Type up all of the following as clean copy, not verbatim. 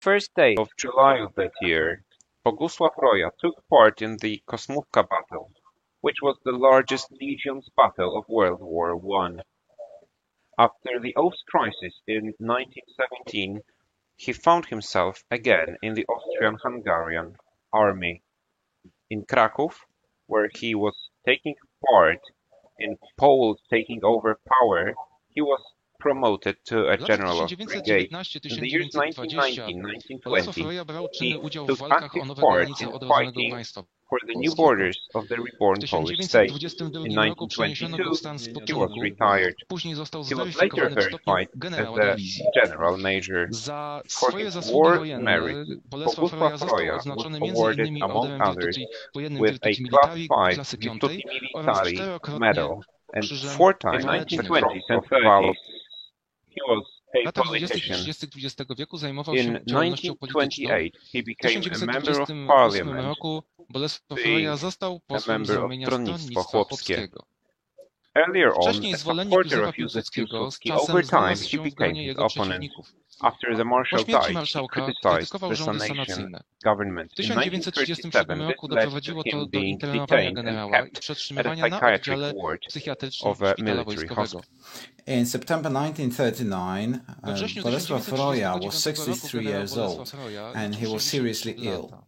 first day of July of that year, Bolesław Roja took part in the Kosmówka battle, which was the largest legion's battle of World War I. After the Ost crisis in 1917, he found himself again in the Austrian-Hungarian army. In Krakow, where he was taking part in Poles taking over power, he was promoted to a general of brigade. In the years 1919-1920, he took active part in fighting for the new borders of the reborn Polish state. In 1922, he was retired. He was later verified as a general major. For his war merit, Bolesław Roja was awarded, among others, with a Class 5 Virtuti Militari medal and 4 times 1920s of valor. He was a politician. In 1928, he became a member of parliament, being a member of Stronnictwo Chłopskie. Earlier on, a supporter of Józef Piłsudski, over time he became his opponent. After the marshal died, he criticized the Sanation government. In 1937, this led to him being detained and kept at a psychiatric ward of a military hospital. In September 1939, Bolesław Roja was 63 years old and he was seriously ill.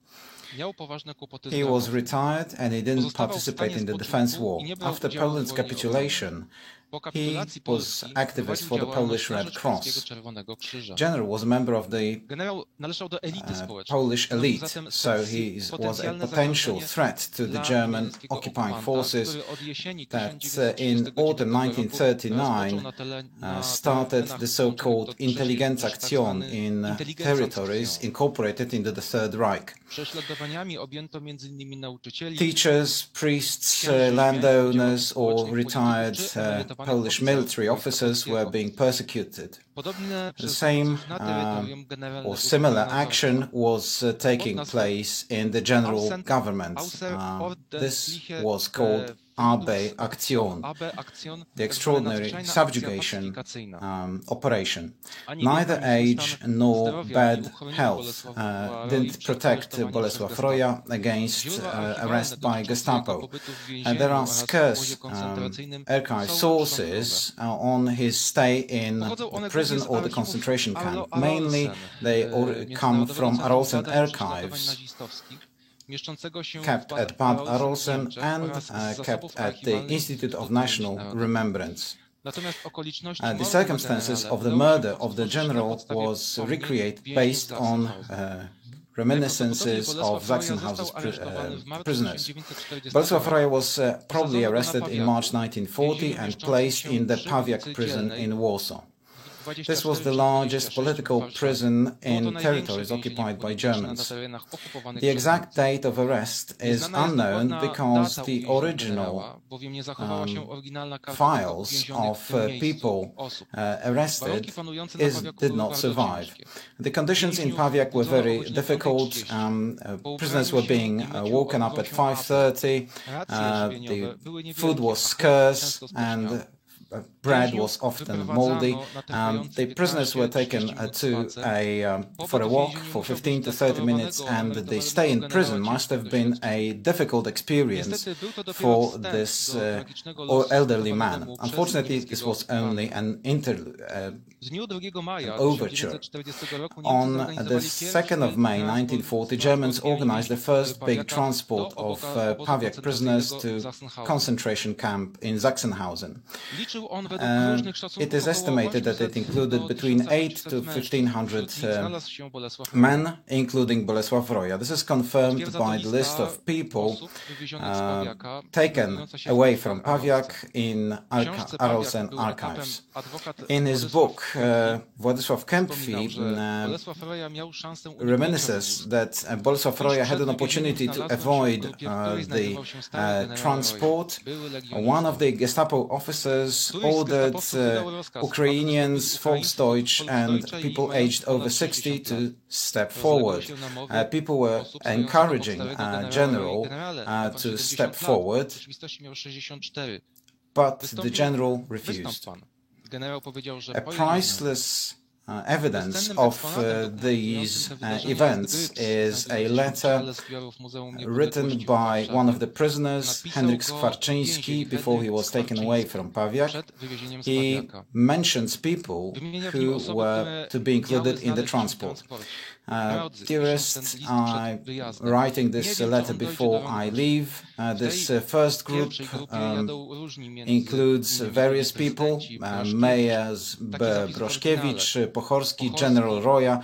He was retired and he didn't participate in the defense war. After Poland's capitulation, he was activist for the Polish Red Cross. General was a member of the Polish elite, so he was a potential threat to the German occupying forces that in autumn 1939 started the so-called Intelligenzaktion in territories incorporated into the Third Reich. Teachers, priests, landowners or retired Polish military officers were being persecuted. The same or similar action was taking place in the general government. This was called Alle Aktion, the extraordinary subjugation operation. Neither age nor bad health didn't protect Bolesław Roja against arrest by Gestapo. There are scarce archive sources on his stay in prison or the concentration camp. Mainly they come from Arolsen archives, kept at Bad Arolsen and kept at the Institute of National Remembrance. The circumstances of the murder of the general was recreated based on reminiscences of Sachsenhausen's prisoners. Bolesław Roja was probably arrested in March 1940 and placed in the Pawiak prison in Warsaw. This was the largest political prison in territories occupied by Germans. The exact date of arrest is unknown because the original files of people arrested did not survive. The conditions in Pawiak were very difficult. Prisoners were being woken up at 5:30. The food was scarce and bread was often moldy. The prisoners were taken for a walk for 15 to 30 minutes, and the stay in prison must have been a difficult experience for this elderly man. Unfortunately, this was only an overture. On the 2nd of May 1940, Germans organized the first big transport of Pawiak prisoners to concentration camp in Sachsenhausen. It is estimated that it included between 8 to 1,500 men, including Bolesław Roja. This is confirmed by the list of people taken away from Pawiak in Arolsen archives. In his book, Władysław Kempfi reminisces that Bolesław Roja had an opportunity to avoid the transport. One of the Gestapo officers ordered Ukrainians, Volksdeutsch and people aged over 60 to step forward. People were encouraging General to step forward, but the General refused. A priceless evidence of these events is a letter written by one of the prisoners, Henryk Skwarczyński, before he was taken away from Pawiak. He mentions people who were to be included in the transport. Dearest, I'm writing this letter before I leave. This first group includes various people, Mayors Broszkiewicz, Pochorski, General Roja,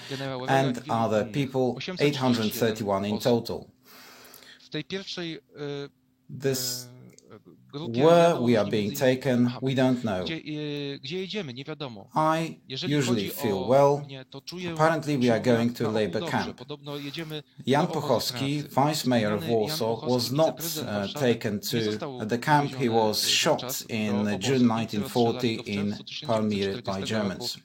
and other people, 831 in total. This where we are being taken, we don't know. I usually feel well. Apparently we are going to a labor camp. Jan Pochorski, vice mayor of Warsaw, was not taken to the camp. He was shot in June 1940 in Palmyra by Germans.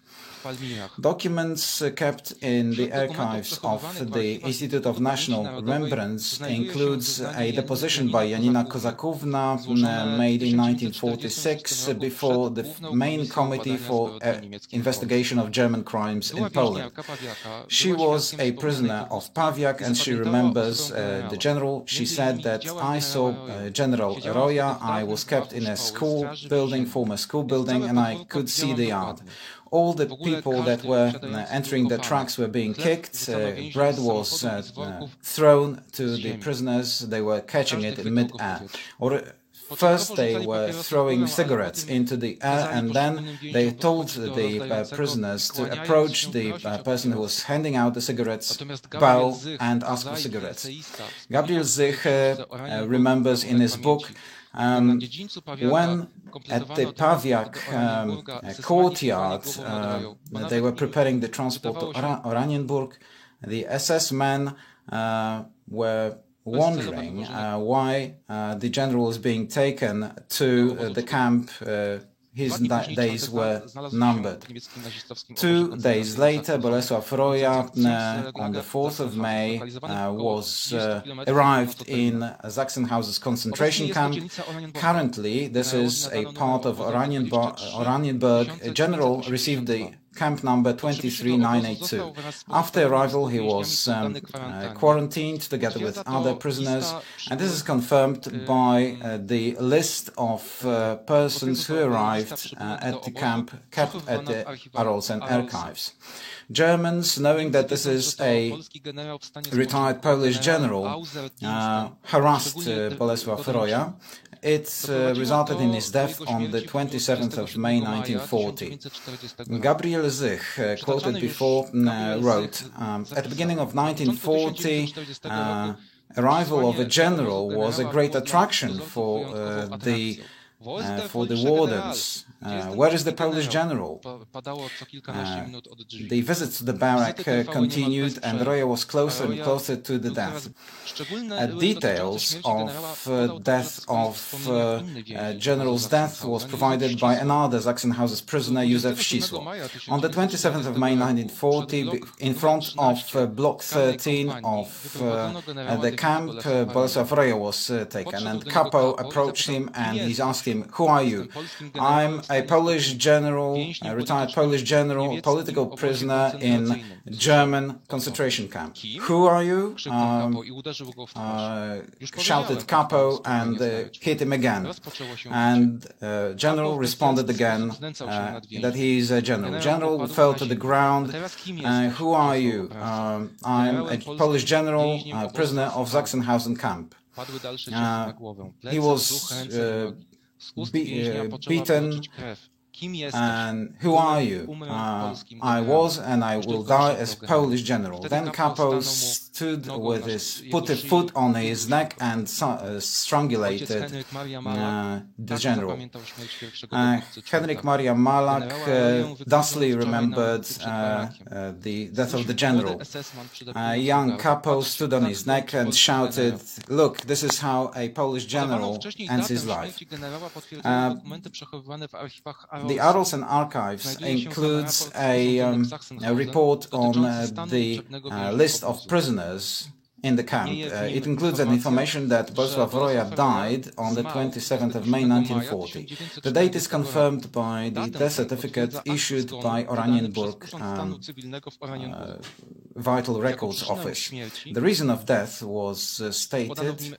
Documents kept in the archives of the Institute of National Remembrance includes a deposition by Janina Kozakovna made in 1946 before the main committee for investigation of German crimes in Poland. She was a prisoner of Pawiak and she remembers the general. She said that I saw General Roja. I was kept in a school building, former school building, and I could see the yard. All the people that were entering the trucks were being kicked, bread was thrown to the prisoners, they were catching it in mid-air. First they were throwing cigarettes into the air and then they told the prisoners to approach the person who was handing out the cigarettes, bow and ask for cigarettes. Gabriel Zich remembers in his book when at the Pawiak courtyard they were preparing the transport to Oranienburg, the SS men were wondering why the general was being taken to the camp. His days were numbered. 2 days later, Bolesław Roja, on the 4th of May, arrived in Sachsenhausen's concentration camp. Currently, this is a part of Oranienburg. A general received the camp number 23982. After arrival, he was quarantined together with other prisoners, and this is confirmed by the list of persons who arrived at the camp kept at the Arolsen archives. Germans, knowing that this is a retired Polish general, harassed Bolesław Roja. It resulted in his death on the 27th of May 1940. Gabriel Zich, quoted before, wrote, at the beginning of 1940, arrival of a general was a great attraction for the wardens. Where is the Polish general? The visits to the barrack continued and Roja was closer and closer to the death. Details of general's death was provided by another Sachsenhausen's prisoner, Józef Ścisło. On the 27th of May 1940, in front of Block 13 of the camp, Bolesław Roja was taken, and Capo approached him and he asked him, "Who are you?" "I'm a Polish general, a retired Polish general, political prisoner in German concentration camp." "Who are you?" Shouted Capo and hit him again. And general responded again that he is a general. General fell to the ground. "Who are you?" "I'm a Polish general, prisoner of Sachsenhausen camp." He was beaten. "And who are you?" "I was and I will die as Polish general." Then Capo put a foot on his neck and strangulated the general. Henryk Maria Malak thusly remembered the death of the general. Young Capo stood on his neck and shouted, "Look, this is how a Polish general ends his life." The Arolsen archives includes a report on the list of prisoners in the camp. It includes an information that Bolesław Roja died on the 27th of May 1940. The date is confirmed by the death certificate issued by Oranienburg Vital Records Office. The reason of death was stated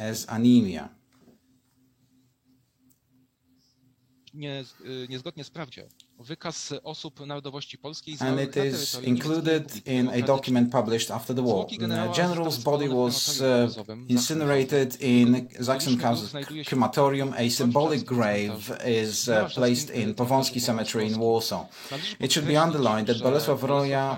as anemia. Niezgodnie z prawdą. Wykaz osób narodowości polskiej and it is included in a document published after the war. The general's body was incinerated in Sachsenhausen crematorium. A symbolic grave is placed in Powązki Cemetery in Warsaw. It should be underlined that Bolesław Roja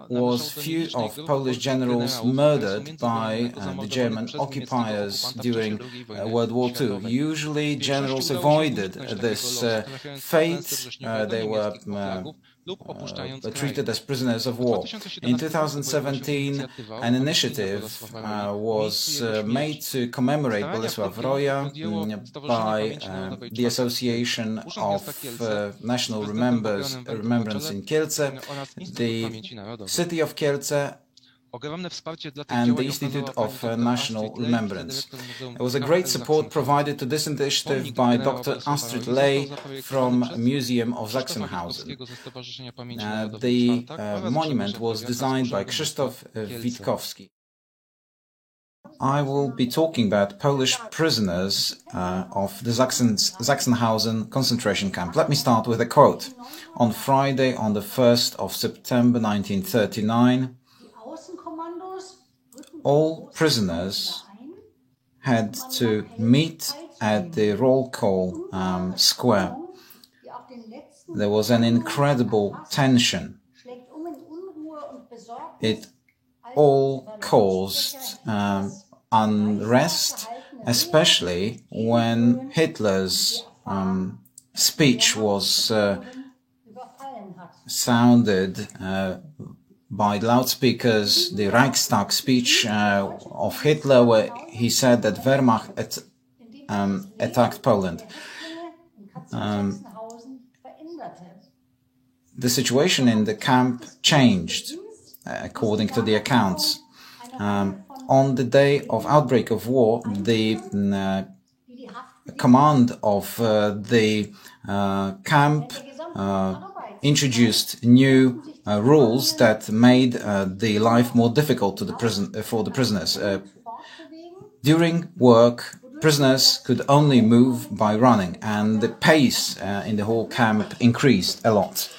was few of Polish generals murdered by the German occupiers during World War II. Usually generals avoided this fate. They were treated as prisoners of war. In 2017, an initiative was made to commemorate Bolesław Roja by the Association of National Remembrance in Kielce, the city of Kielce, and the Institute of National Remembrance. There was a great support provided to this initiative by Dr. Astrid Ley from Museum of Sachsenhausen. The monument was designed by Krzysztof Witkowski. I will be talking about Polish prisoners of the Sachsenhausen concentration camp. Let me start with a quote. On Friday, on the 1st of September 1939, all prisoners had to meet at the roll call square. There was an incredible tension. It all caused unrest, especially when Hitler's speech was sounded by loudspeakers, the Reichstag speech of Hitler, where he said that Wehrmacht attacked Poland. The situation in the camp changed, according to the accounts. On the day of outbreak of war, the command of the camp introduced new rules that made the life more difficult to for the prisoners. During work, prisoners could only move by running, and the pace in the whole camp increased a lot.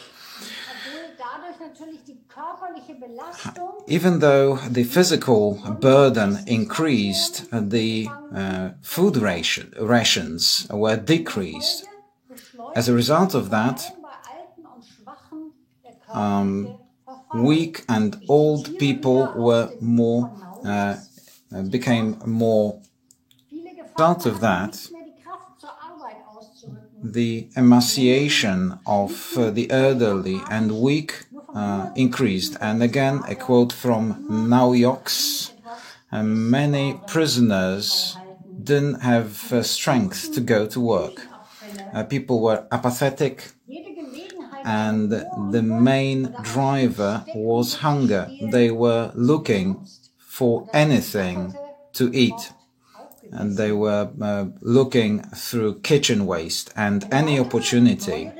Even though the physical burden increased, the food rations were decreased. As a result of that, weak and old people were became more. Result of that, the emaciation of the elderly and weak increased. And again, a quote from Naujoks: many prisoners didn't have strength to go to work. People were apathetic, and the main driver was hunger. They were looking for anything to eat, and they were looking through kitchen waste, and any opportunity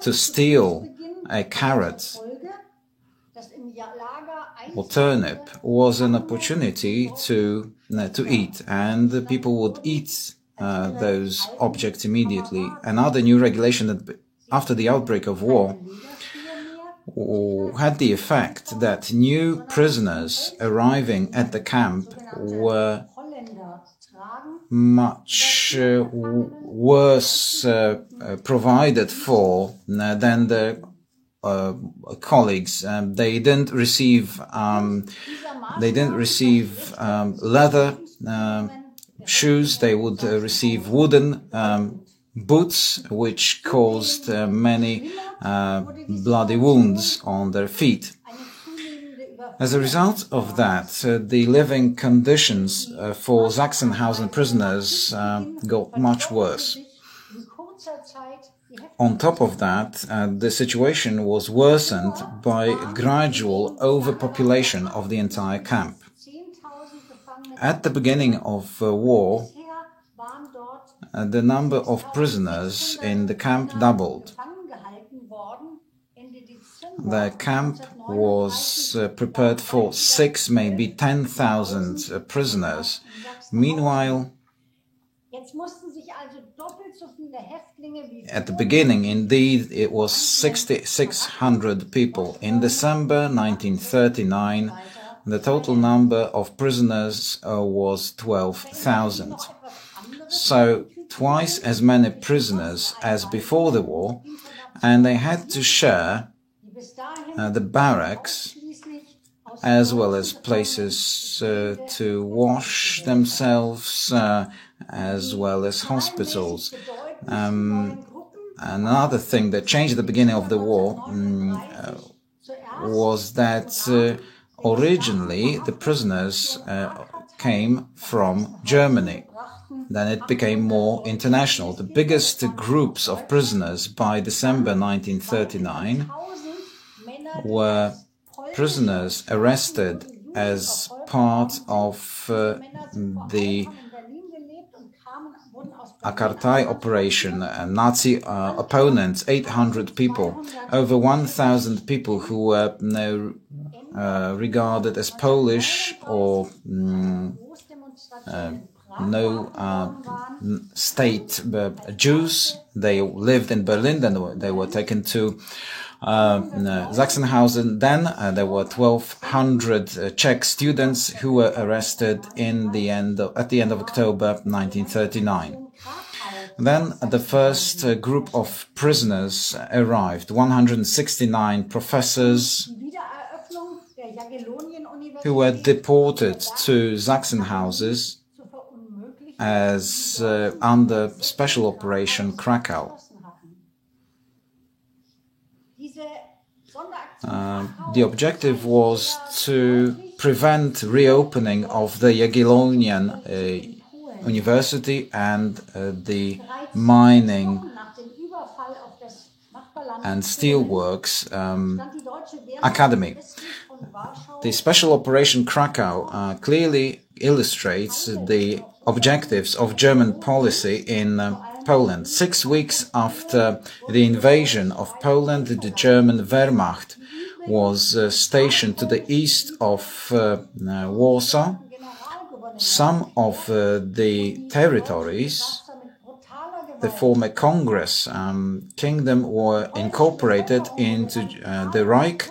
to steal a carrot or turnip was an opportunity to eat, and the people would eat those objects immediately. Another new regulation that after the outbreak of war had the effect that new prisoners arriving at the camp were much worse provided for than the colleagues. They didn't receive leather shoes. They would receive wooden boots, which caused many bloody wounds on their feet. As a result of that, the living conditions for Sachsenhausen prisoners got much worse. On top of that, the situation was worsened by gradual overpopulation of the entire camp. At the beginning of war, the number of prisoners in the camp doubled. The camp was prepared for 6, maybe 10,000 prisoners. Meanwhile, at the beginning, indeed, it was 6,600 people. In December 1939, the total number of prisoners was 12,000. So, twice as many prisoners as before the war, and they had to share the barracks as well as places to wash themselves, as well as hospitals. Another thing that changed at the beginning of the war was that originally the prisoners came from Germany. Then it became more international. The biggest groups of prisoners by December 1939 were prisoners arrested as part of the Akartai operation, Nazi opponents, 800 people, over 1,000 people who were regarded as Polish or no state Jews. They lived in Berlin, then they were taken to Sachsenhausen. Then there were 1,200 Czech students who were arrested at the end of October 1939. Then the first group of prisoners arrived, 169 professors who were deported to Sachsenhausen as under special operation Cracow. The objective was to prevent reopening of the Jagiellonian University and the mining and steelworks academy. The special operation Cracow clearly illustrates the objectives of German policy in Poland. 6 weeks after the invasion of Poland, the German Wehrmacht was stationed to the east of Warsaw. Some of the territories, the former Congress kingdom, were incorporated into the Reich.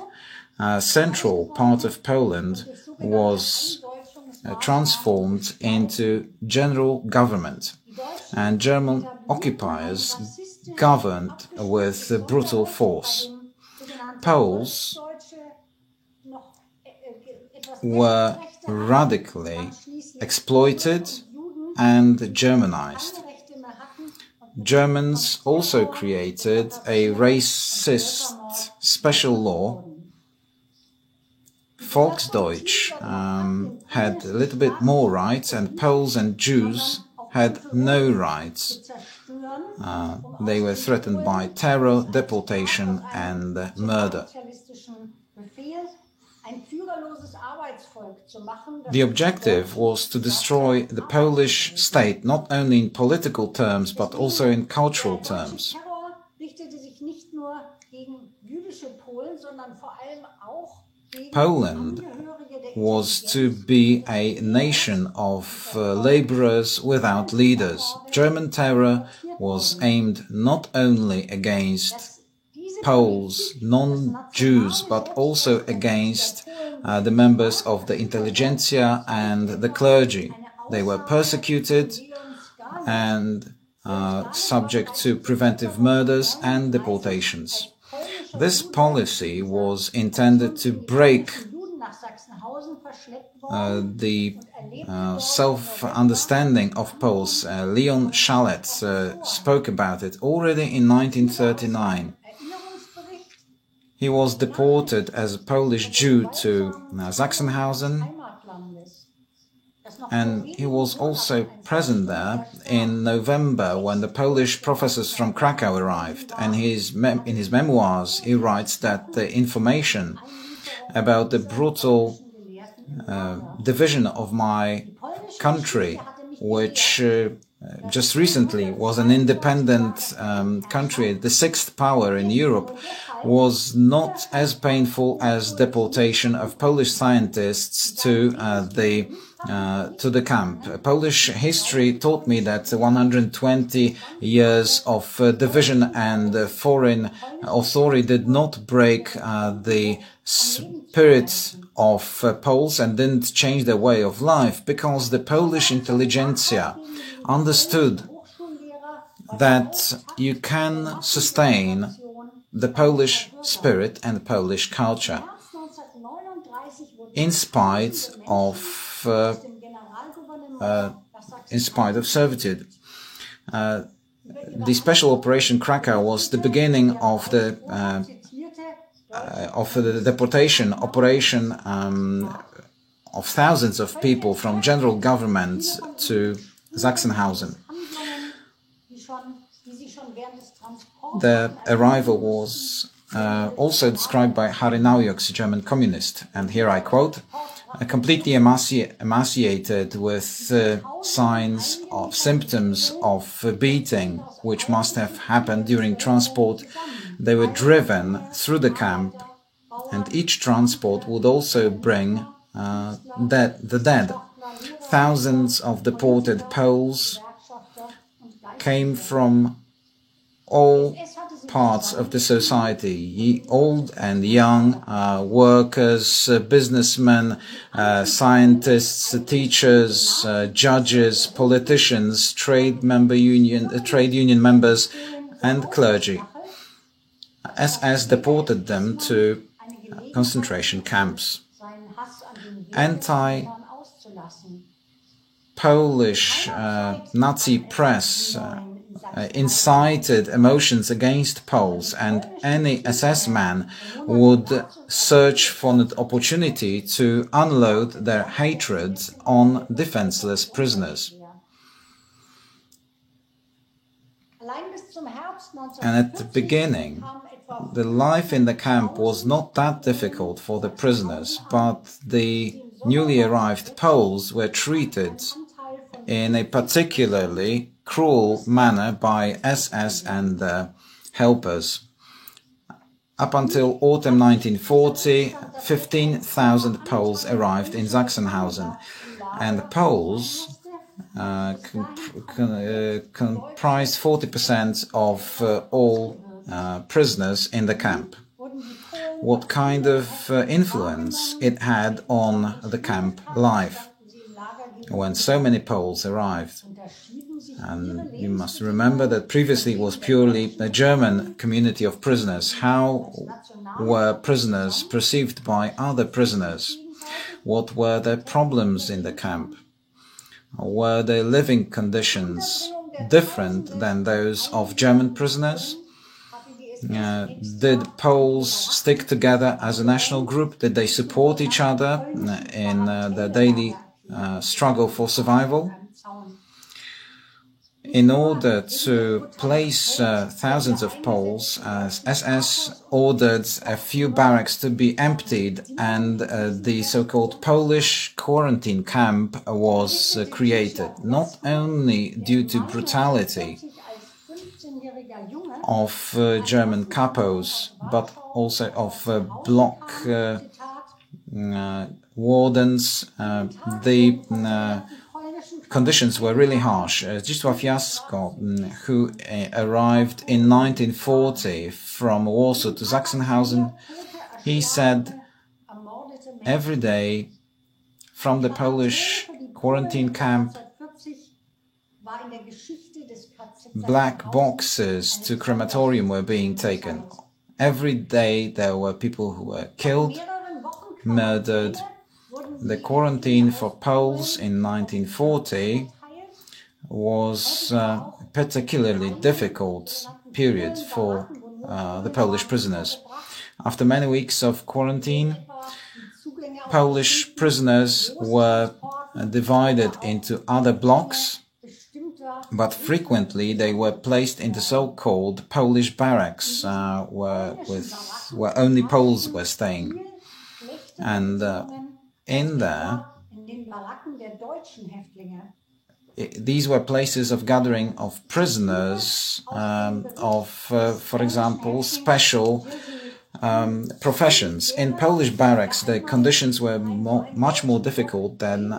Central part of Poland was transformed into general government, and German occupiers governed with brutal force. Poles were radically exploited and Germanized. Germans also created a racist special law. Volksdeutsch had a little bit more rights, and Poles and Jews had no rights. They were threatened by terror, deportation, and murder. The objective was to destroy the Polish state, not only in political terms, but also in cultural terms. Poland was to be a nation of laborers without leaders. German terror was aimed not only against Poles, non-Jews, but also against the members of the intelligentsia and the clergy. They were persecuted and subject to preventive murders and deportations. This policy was intended to break the self-understanding of Poles. Leon Schalet spoke about it already in 1939. He was deported as a Polish Jew to Sachsenhausen, And he was also present there in November when the Polish professors from Krakow arrived. And in his memoirs, he writes that the information about the brutal division of my country, which just recently was an independent country, the sixth power in Europe, was not as painful as deportation of Polish scientists to the camp. Polish history taught me that 120 years of division and foreign authority did not break the spirit of Poles and didn't change their way of life, because the Polish intelligentsia understood that you can sustain the Polish spirit and Polish culture in spite of servitude. The special operation Krakow was the beginning of the deportation operation of thousands of people from general government to Sachsenhausen. The arrival was also described by Harry Naujok's German communist, and here I quote, completely emaciated with signs of symptoms of beating, which must have happened during transport. They were driven through the camp, and each transport would also bring the dead. Thousands of deported Poles came from all parts of the society, old and young, workers, businessmen, scientists, teachers, judges, politicians, trade union members, and clergy. SS deported them to concentration camps. Anti-Polish Nazi press incited emotions against Poles, and any SS man would search for an opportunity to unload their hatred on defenseless prisoners. And at the beginning, the life in the camp was not that difficult for the prisoners, but the newly arrived Poles were treated in a particularly cruel manner by SS and their helpers. Up until autumn 1940, 15,000 Poles arrived in Sachsenhausen, and the Poles comprised 40% of all prisoners in the camp. What kind of influence it had on the camp life when so many Poles arrived. And you must remember that previously it was purely a German community of prisoners. How were prisoners perceived by other prisoners? What were their problems in the camp? Were their living conditions different than those of German prisoners? Did Poles stick together as a national group? Did they support each other in their daily struggle for survival? In order to place thousands of Poles, SS ordered a few barracks to be emptied, and the so-called Polish quarantine camp was created, not only due to brutality of German capos, but also of block wardens. The conditions were really harsh. Zdzisław Jasko, who arrived in 1940 from Warsaw to Sachsenhausen, he said, every day from the Polish quarantine camp, black boxes to crematorium were being taken. Every day there were people who were killed, murdered. The quarantine for Poles in 1940 was a particularly difficult period for the Polish prisoners. After many weeks of quarantine, Polish prisoners were divided into other blocks, but frequently they were placed into so-called Polish barracks, where only Poles were staying. And in there, these were places of gathering of prisoners, for example, special professions. In Polish barracks, the conditions were much more difficult than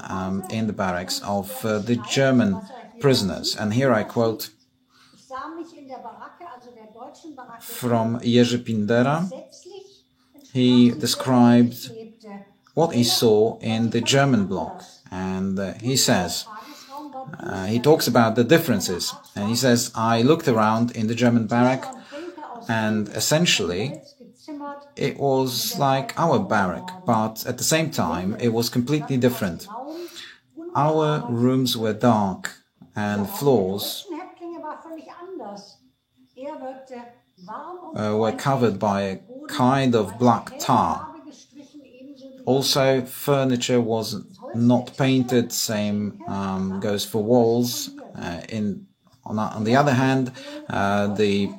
in the barracks of the German prisoners. And here I quote from Jerzy Pindera. He described what he saw in the German block, and he says, he talks about the differences, and he says, I looked around in the German barrack, and essentially it was like our barrack, but at the same time it was completely different. Our rooms were dark, and floors were covered by a kind of black tar. Also, furniture was not painted, same goes for walls. On the other hand, the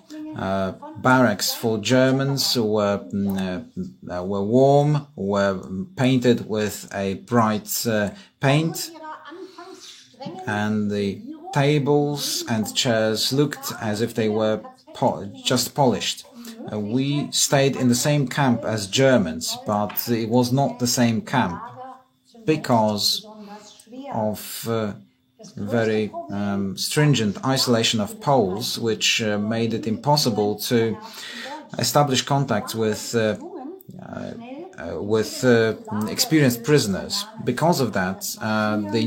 barracks for Germans were warm, were painted with a bright paint, and the tables and chairs looked as if they were just polished. We stayed in the same camp as Germans, but it was not the same camp because of very stringent isolation of Poles, which made it impossible to establish contacts with experienced prisoners. Because of that, the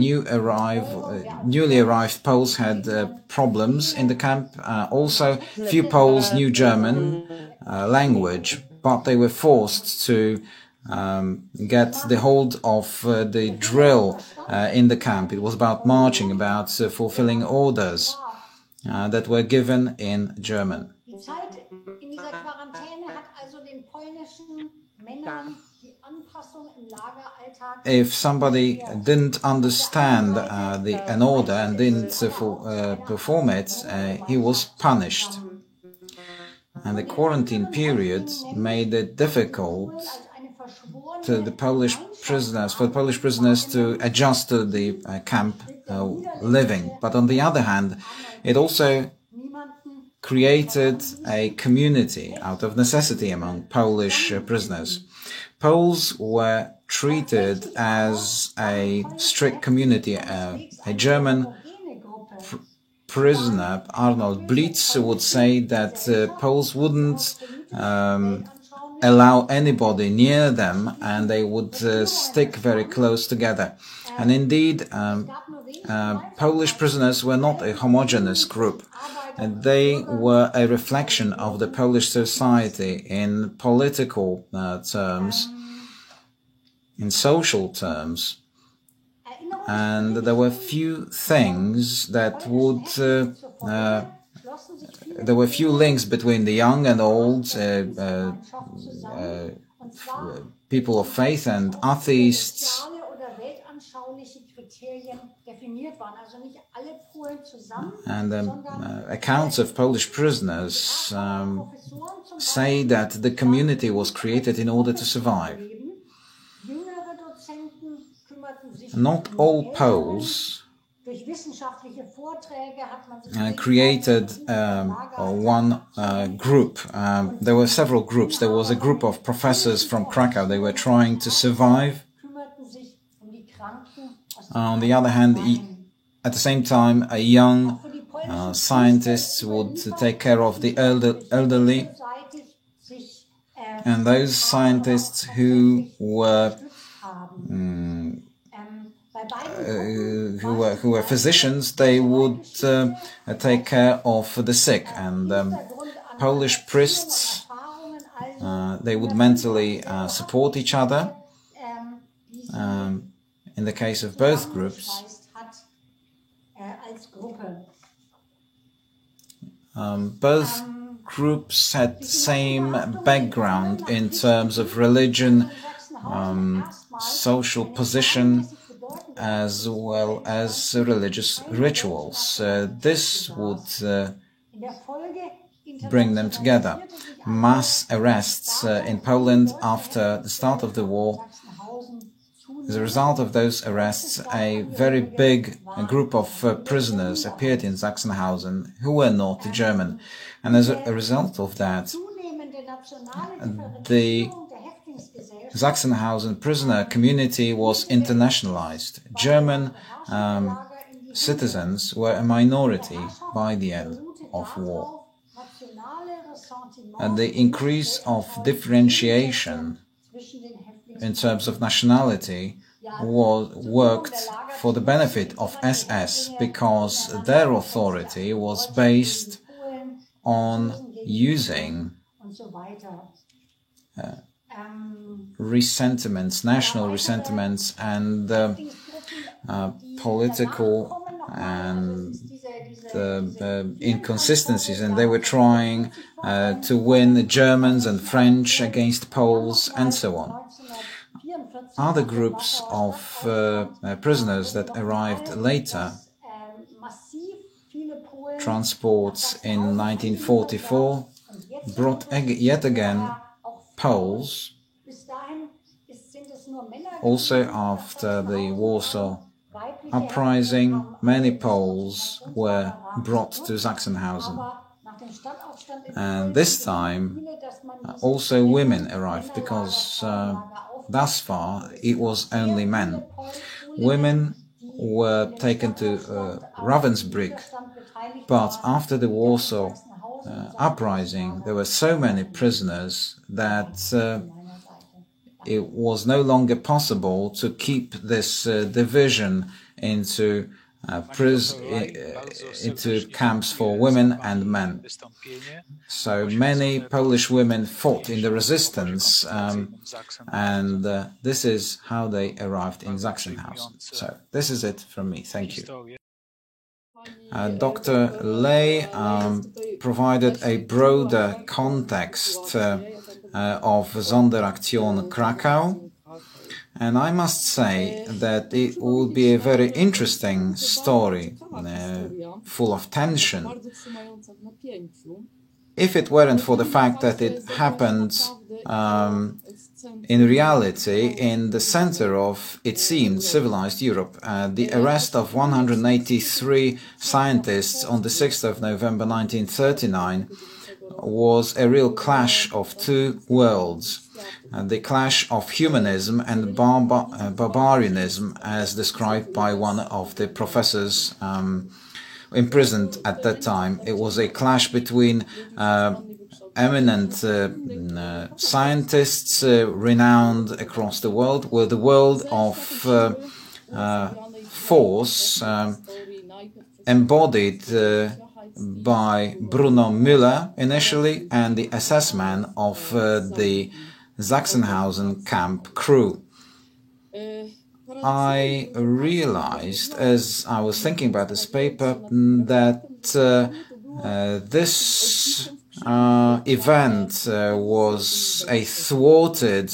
newly arrived Poles had problems in the camp. Also, few Poles knew German language, but they were forced to get the hold of the drill in the camp. It was about marching, about fulfilling orders that were given in German. If somebody didn't understand an order and didn't perform it, he was punished. And the quarantine period made it difficult for the Polish prisoners to adjust to the camp living. But on the other hand, it also created a community out of necessity among Polish prisoners. Poles were treated as a strict community. A German prisoner, Arnold Blitz, would say that Poles wouldn't allow anybody near them, and they would stick very close together. And indeed, Polish prisoners were not a homogeneous group. They were a reflection of the Polish society in political terms, in social terms. And there were few things that would there were few links between the young and old, people of faith and atheists. And accounts of Polish prisoners say that the community was created in order to survive. Not all Poles created one group. There were several groups. There was a group of professors from Krakow. They were trying to survive. On the other hand, at the same time, a young scientists would take care of the elderly, and those scientists who were physicians, they would take care of the sick, and Polish priests, they would mentally support each other. In the case of both groups, both groups had the same background in terms of religion, social position, as well as religious rituals. This would bring them together. Mass arrests in Poland after the start of the war. As a result of those arrests, a very big group of prisoners appeared in Sachsenhausen who were not German. And as a result of that, the Sachsenhausen prisoner community was internationalized. German citizens were a minority by the end of war. And the increase of differentiation in terms of nationality worked for the benefit of SS, because their authority was based on using resentiments, national resentiments, and political and inconsistencies, and they were trying to win the Germans and French against Poles and so on. Other groups of prisoners that arrived later, transports in 1944, brought yet again Poles. Also after the Warsaw Uprising, many Poles were brought to Sachsenhausen. And this time also women arrived, because thus far it was only men. Women were taken to Ravensbrück, but after the Warsaw Uprising there were so many prisoners that it was no longer possible to keep this division into camps for women and men. So many Polish women fought in the resistance, and this is how they arrived in Sachsenhausen. So this is it from me. Thank you. Dr. Ley provided a broader context of Sonderaktion Krakow, and I must say that it would be a very interesting story, full of tension, if it weren't for the fact that it happened in reality in the center of, it seemed, civilized Europe. The arrest of 183 scientists on the 6th of November 1939 was a real clash of two worlds. The clash of humanism and barbarianism, as described by one of the professors imprisoned at that time. It was a clash between eminent scientists renowned across the world, with the world of force embodied by Bruno Müller initially, and the SS men of the Sachsenhausen camp crew. I realized, as I was thinking about this paper, that this event was a thwarted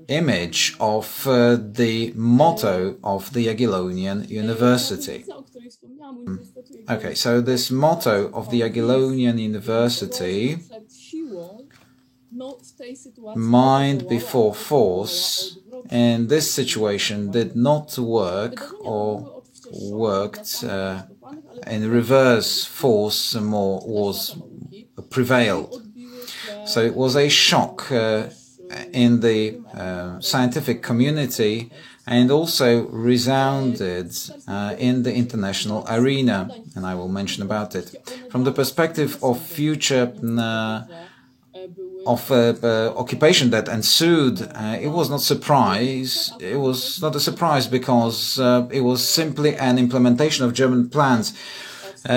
image of the motto of the Jagiellonian University. Okay, so this motto of the Jagiellonian University, mind before force, in this situation did not work, or worked in reverse, force more was prevailed. So it was a shock in the scientific community, and also resounded in the international arena, and I will mention about it. From the perspective of future occupation that ensued, it was not a surprise because it was simply an implementation of German plans.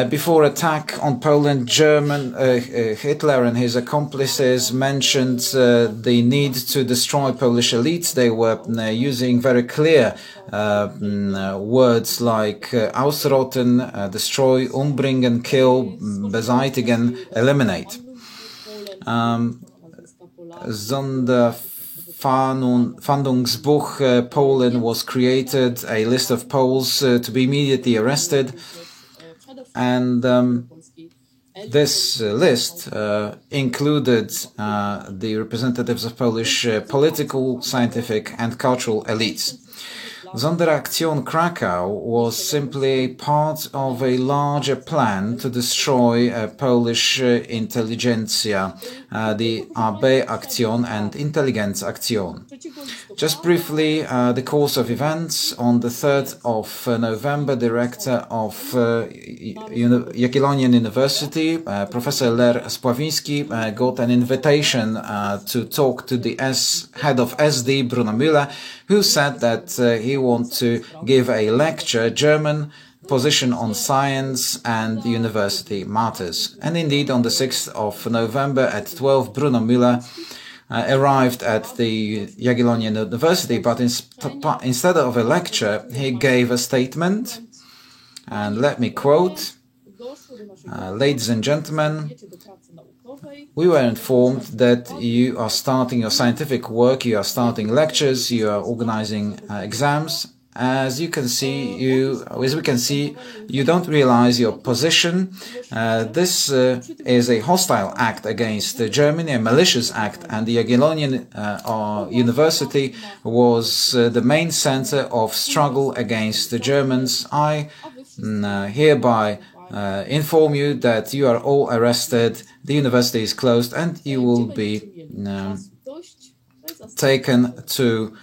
Before attack on Poland, Hitler and his accomplices mentioned the need to destroy Polish elites. They were using very clear words like ausrotten, destroy, umbringen, kill, beseitigen, eliminate. Fahndungsbuch Poland was created, a list of Poles to be immediately arrested, and this list included the representatives of Polish political, scientific and cultural elites. Sonderaktion Krakow was simply part of a larger plan to destroy Polish intelligentsia, the AB Aktion and Intelligenzaktion. Just briefly, the course of events. On the 3rd of November, director of Jagiellonian University, Professor Ler Spławiński, got an invitation to talk to the head of SD, Bruno Müller, who said that he wants to give a lecture, German position on science and university matters. And indeed, on the 6th of November at 12, Bruno Müller arrived at the Jagiellonian University, but instead of a lecture, he gave a statement. And let me quote, ladies and gentlemen, we were informed that you are starting your scientific work, you are starting lectures, you are organizing exams. As we can see, you don't realize your position. This is a hostile act against Germany, a malicious act, and the Jagiellonian University was the main center of struggle against the Germans. I hereby inform you that you are all arrested, the university is closed, and you will be taken to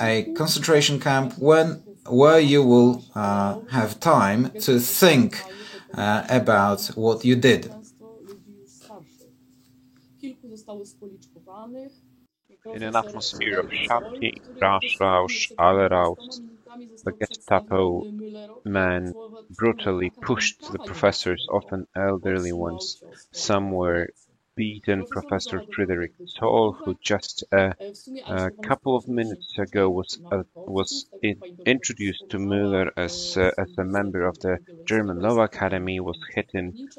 a concentration camp where you will have time to think about what you did. In an atmosphere of shouting, raus, alle raus, the Gestapo men brutally pushed the professors, often elderly ones. Some were beaten. Professor Friedrich Zoll, who just a couple of minutes ago was introduced to Müller as a member of the German Law Academy, was hit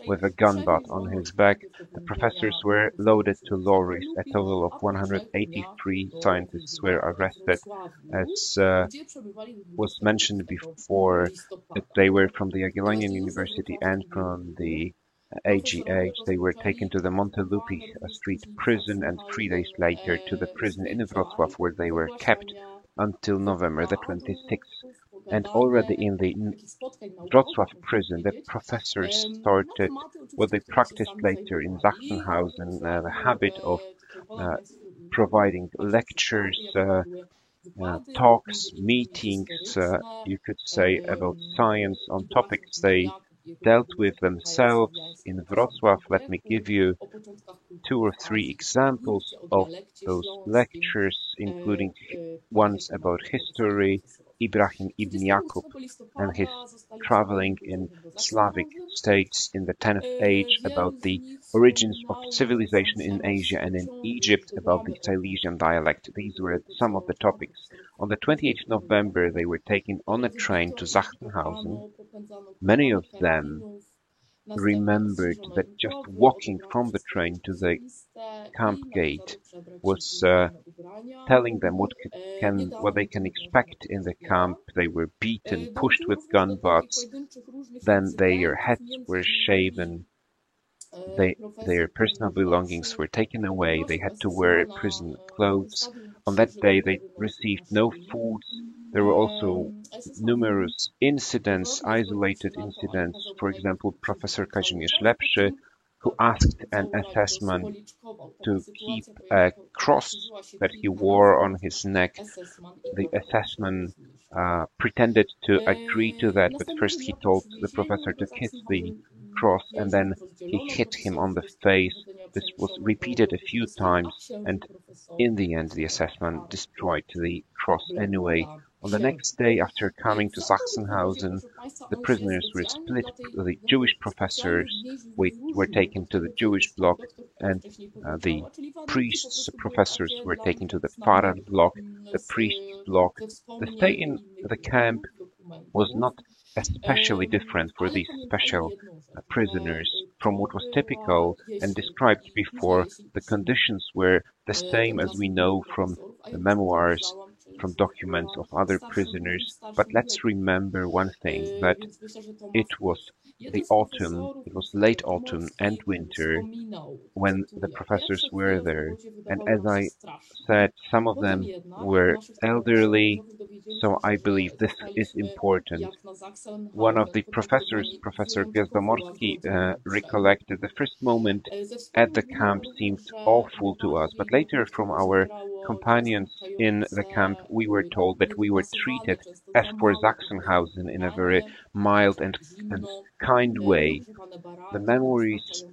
with a gun butt on his back. The professors were loaded to lorries. A total of 183 scientists were arrested. As was mentioned before, that they were from the Jagiellonian University and from the AGH. They were taken to the Montelupi Street prison and 3 days later to the prison in Wrocław, where they were kept until November the 26th. And already in the Wrocław prison, the professors started what they practiced later in Sachsenhausen, the habit of providing lectures, talks, meetings, you could say, about science on topics they dealt with themselves in Wrocław. Let me give you 2 or 3 examples of those lectures, including ones about history, Ibrahim ibn Yaqub and his traveling in Slavic states in the 10th age, about the origins of civilization in Asia and in Egypt, about the Silesian dialect. These were some of the topics. On the 28th November, they were taken on a train to Sachsenhausen. Many of them remembered that just walking from the train to the camp gate was telling them what they can expect in the camp. They were beaten, pushed with gun butts, then their heads were shaven, their personal belongings were taken away, they had to wear prison clothes. On that day they received no food. There were also numerous incidents, isolated incidents. For example, Professor Kazimierz Lepszy, who asked an SS-man to keep a cross that he wore on his neck. The SS-man pretended to agree to that, but first he told the professor to kiss the cross, and then he hit him on the face. This was repeated a few times, and in the end the SS-man destroyed the cross anyway. On the next day, after coming to Sachsenhausen, the prisoners were split. The Jewish professors were taken to the Jewish block, and the professors were taken to the Pfarrer block, the priest block. The stay in the camp was not especially different for these special prisoners. from what was typical and described before, the conditions were the same as we know from the memoirs, from documents of other prisoners. But let's remember one thing, that it was the autumn, it was late autumn and winter when the professors were there. And as I said, some of them were elderly, so I believe this is important. One of the professors, Professor Gwiazdomorski, recollected the first moment at the camp seemed awful to us, but later from our companions in the camp, we were told that we were treated as for Sachsenhausen in a very mild and kind way. The memories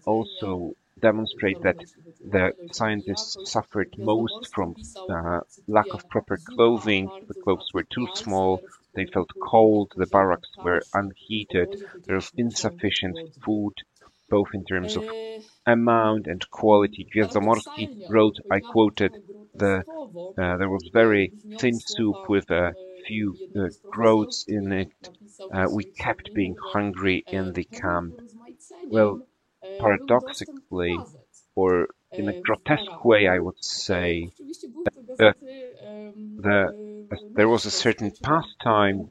also demonstrate that the scientists suffered most from lack of proper clothing. The clothes were too small, they felt cold, the barracks were unheated, there was insufficient food, both in terms of amount and quality. Gwiazdomorski wrote, I quoted, there was very thin soup with a few groats in it. We kept being hungry in the camp. Well, paradoxically, or in a grotesque way, I would say, there was a certain pastime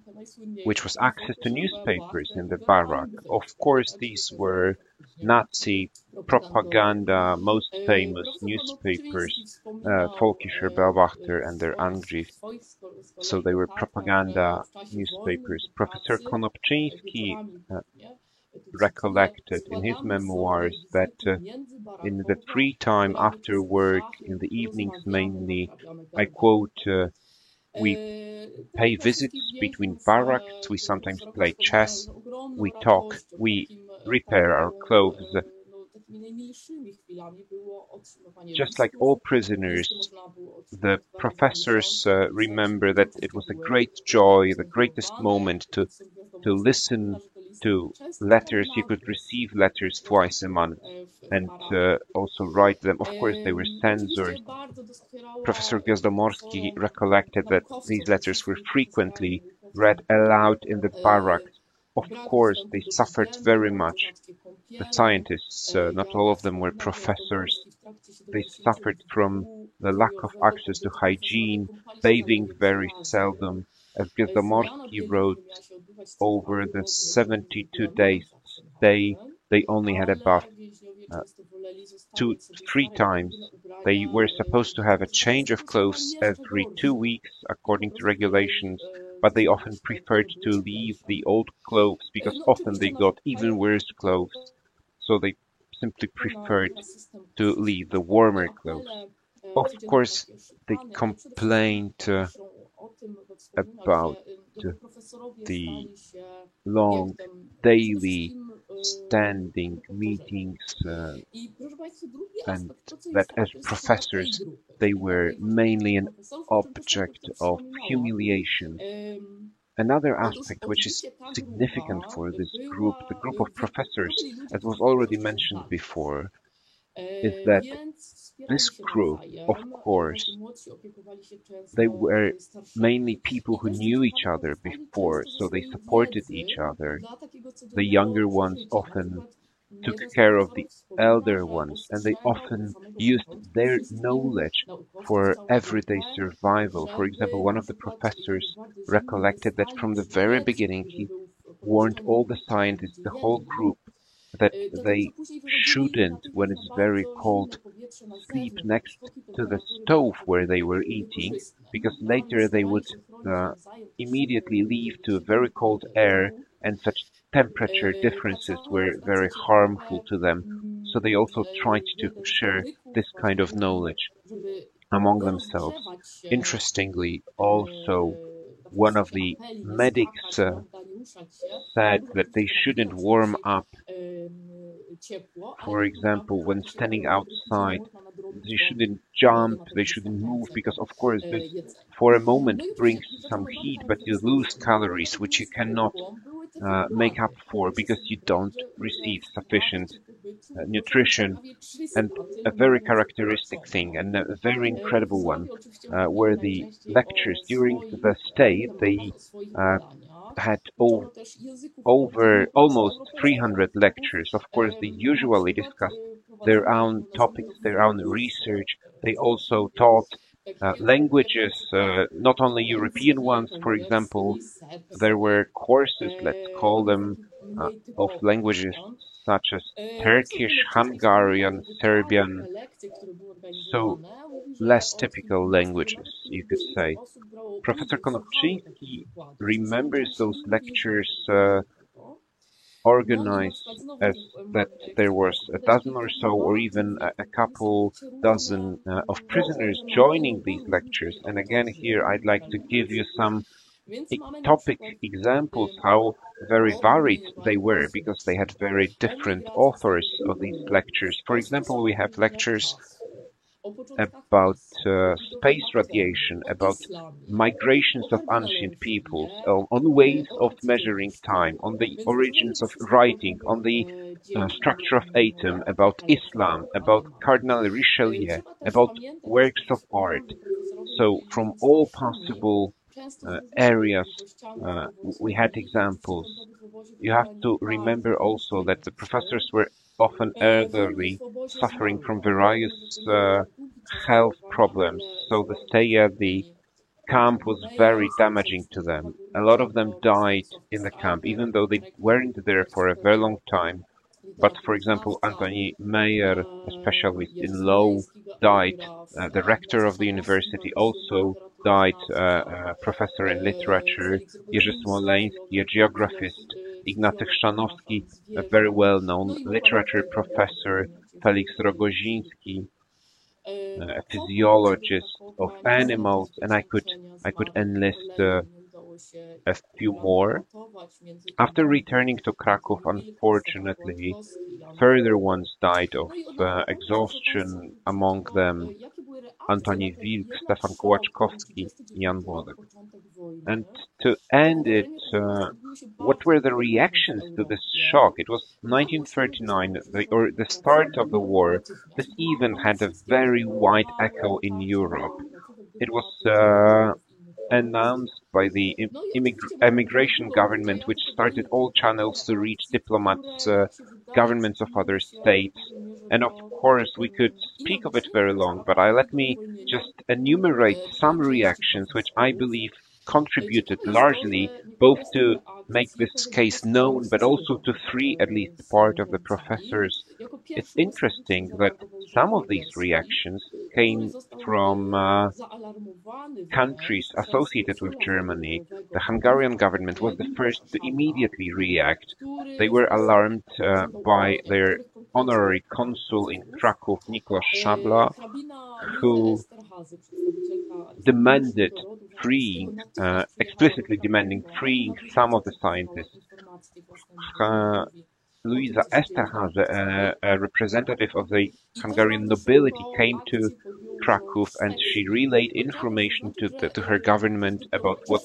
which was access to newspapers in the barrack. Of course, these were Nazi propaganda, most famous newspapers, Volkischer Beobachter and der Angriff. So they were propaganda newspapers. Professor Konopczyński recollected in his memoirs that in the free time after work, in the evenings mainly, I quote, we pay visits between barracks, we sometimes play chess, we talk, we repair our clothes. Just like all prisoners, the professors remember that it was a great joy, the greatest moment to listen to letters. You could receive letters twice a month and also write them. Of course, they were censored. Professor Gwiazdomorski recollected that these letters were frequently read aloud in the barracks. Of course, they suffered very much. The scientists, not all of them were professors. They suffered from the lack of access to hygiene, bathing very seldom. As Gwiazdomorski wrote, over the 72 days stay, they only had a bath 2-3 times. They were supposed to have a change of clothes every 2 weeks, according to regulations, but they often preferred to leave the old clothes because often they got even worse clothes. So they simply preferred to leave the warmer clothes. Of course, they complained about the long daily standing meetings and that as professors they were mainly an object of humiliation. Another aspect which is significant for this group, the group of professors, as was already mentioned before, is that this group, of course, they were mainly people who knew each other before, so they supported each other. The younger ones often took care of the elder ones, and they often used their knowledge for everyday survival. For example, one of the professors recollected that from the very beginning he warned all the scientists, the whole group, that they shouldn't, when it's very cold, sleep next to the stove where they were eating, because later they would immediately leave to very cold air, and such temperature differences were very harmful to them. So they also tried to share this kind of knowledge among themselves. Interestingly, also, one of the medics said that they shouldn't warm up. For example, when standing outside, they shouldn't jump, they shouldn't move, because of course this for a moment brings some heat, but you lose calories which you cannot make up for because you don't receive sufficient nutrition. And a very characteristic thing and a very incredible one were the lectures. During the stay, they had over almost 300 lectures. Of course, they usually discussed their own topics, their own research. They also taught languages, not only European ones. For example, there were courses, let's call them, of languages such as Turkish, Hungarian, Serbian, so less typical languages, you could say. Professor Konopczyński remembers those lectures organized as that there was a dozen or so, or even a couple dozen of prisoners joining these lectures. And again, here I'd like to give you some topic examples how very varied they were, because they had very different authors of these lectures. For example, we have lectures about space radiation, about migrations of ancient peoples, on ways of measuring time, on the origins of writing, on the structure of atom, about Islam, about Cardinal Richelieu, about works of art. So from all possible areas we had examples. You have to remember also that the professors were often elderly, suffering from various health problems, so the stay at the camp was very damaging to them. A lot of them died in the camp, even though they weren't there for a very long time. But for example, Antoni Meyer, a specialist in law, died. The rector of the university also died, a professor in literature, Jerzy Smoleński, a geographist, Ignacy Chrzanowski, a very well-known literature professor, Felix Rogoziński, a physiologist of animals, and I could enlist a few more. After returning to Krakow, unfortunately, further ones died of exhaustion, among them Antoni Wilk, Stefan Kołaczkowski, Jan Włodek. And to end it, what were the reactions to this shock? It was 1939, the start of the war. This event had a very wide echo in Europe. It was announced by the emigration government, which started all channels to reach diplomats, governments of other states. And of course, we could speak of it very long, but let me just enumerate some reactions which I believe contributed largely both to make this case known, but also to free at least part of the professors. It's interesting that some of these reactions came from countries associated with Germany. The Hungarian government was the first to immediately react. They were alarmed by their honorary consul in Krakow, Miklos Szabla, who demanded freeing, explicitly demanding freeing some of the scientists. Louisa Esterhazy, a representative of the Hungarian nobility, came to Krakow and she relayed information to her government about what.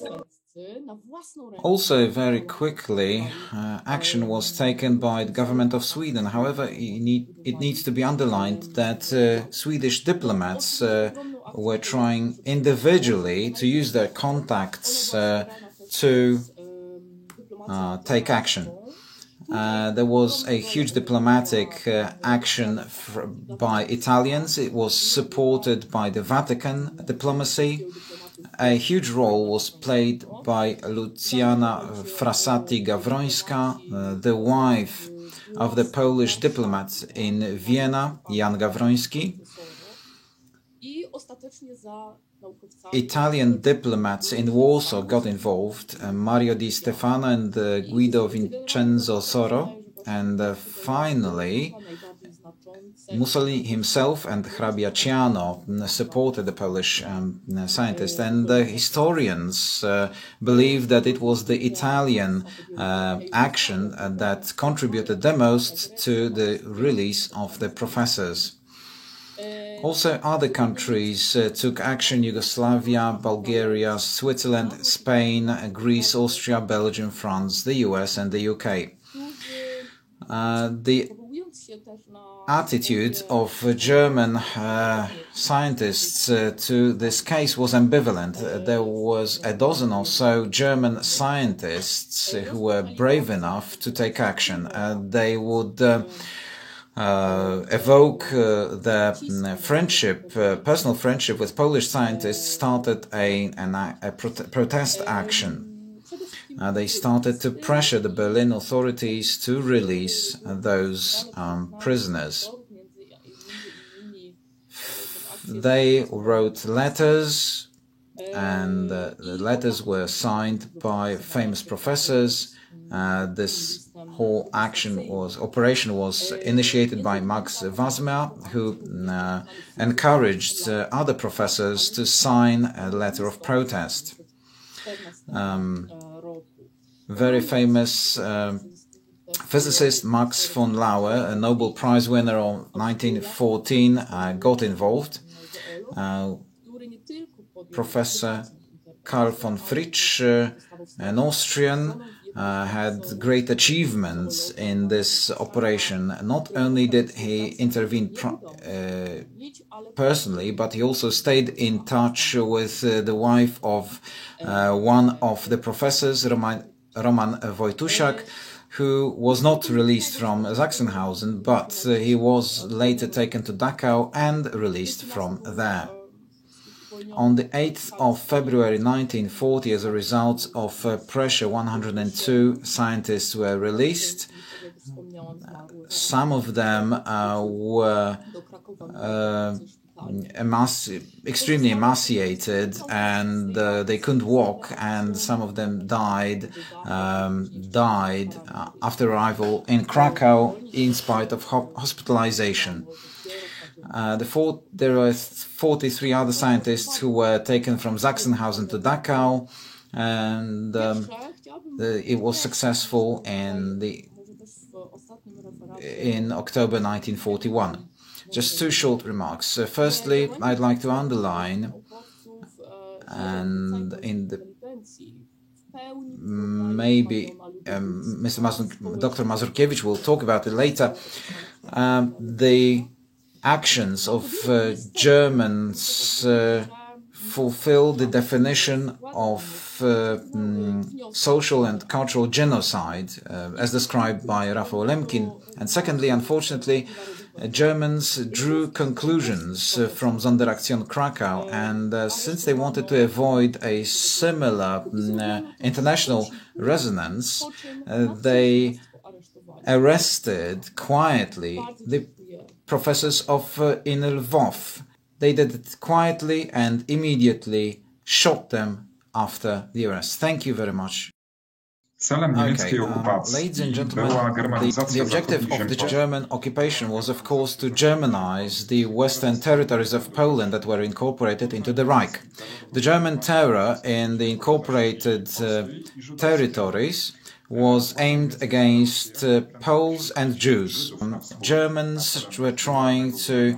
Also, very quickly, action was taken by the government of Sweden. However, it needs to be underlined that Swedish diplomats were trying individually to use their contacts to take action. There was a huge diplomatic action by Italians. It was supported by the Vatican diplomacy. A huge role was played by Luciana Frassati-Gawrońska, the wife of the Polish diplomat in Vienna, Jan Gawroński. Italian diplomats in Warsaw got involved, Mario Di Stefano and Guido Vincenzo Soro, and finally Mussolini himself and Hrabia Ciano supported the Polish scientists, and the historians believe that it was the Italian action that contributed the most to the release of the professors. Also, other countries took action: Yugoslavia, Bulgaria, Switzerland, Spain, Greece, Austria, Belgium, France, the US and the UK. The attitude of German scientists to this case was ambivalent. There was a dozen or so German scientists who were brave enough to take action. They would evoke their friendship, personal friendship with Polish scientists, started a protest action. They started to pressure the Berlin authorities to release those prisoners. They wrote letters, and the letters were signed by famous professors. This whole operation was initiated by Max Wasmer, who encouraged other professors to sign a letter of protest. Very famous physicist Max von Laue, a Nobel Prize winner of 1914, got involved. Professor Karl von Fritsch, an Austrian, had great achievements in this operation. Not only did he intervene personally, but he also stayed in touch with the wife of one of the professors, Roman Wojtusiak, who was not released from Sachsenhausen, but he was later taken to Dachau and released from there. On the 8th of February 1940, as a result of pressure, 102 scientists were released. Some of them were extremely emaciated, and they couldn't walk, and some of them died after arrival in Krakow in spite of hospitalization. There were 43 other scientists who were taken from Sachsenhausen to Dachau, and it was successful in October 1941. Just two short remarks. Firstly, I'd like to underline, and maybe Dr. Mazurkiewicz will talk about it later, the actions of Germans fulfill the definition of social and cultural genocide as described by Rafał Lemkin. And secondly, unfortunately, Germans drew conclusions from Sonderaktion Krakow, and since they wanted to avoid a similar international resonance, they arrested quietly the professors in Lwów. They did it quietly and immediately shot them after the arrest. Thank you very much. Ladies and gentlemen, the objective of the German occupation was, of course, to Germanize the western territories of Poland that were incorporated into the Reich. The German terror in the incorporated territories was aimed against Poles and Jews. Germans were trying to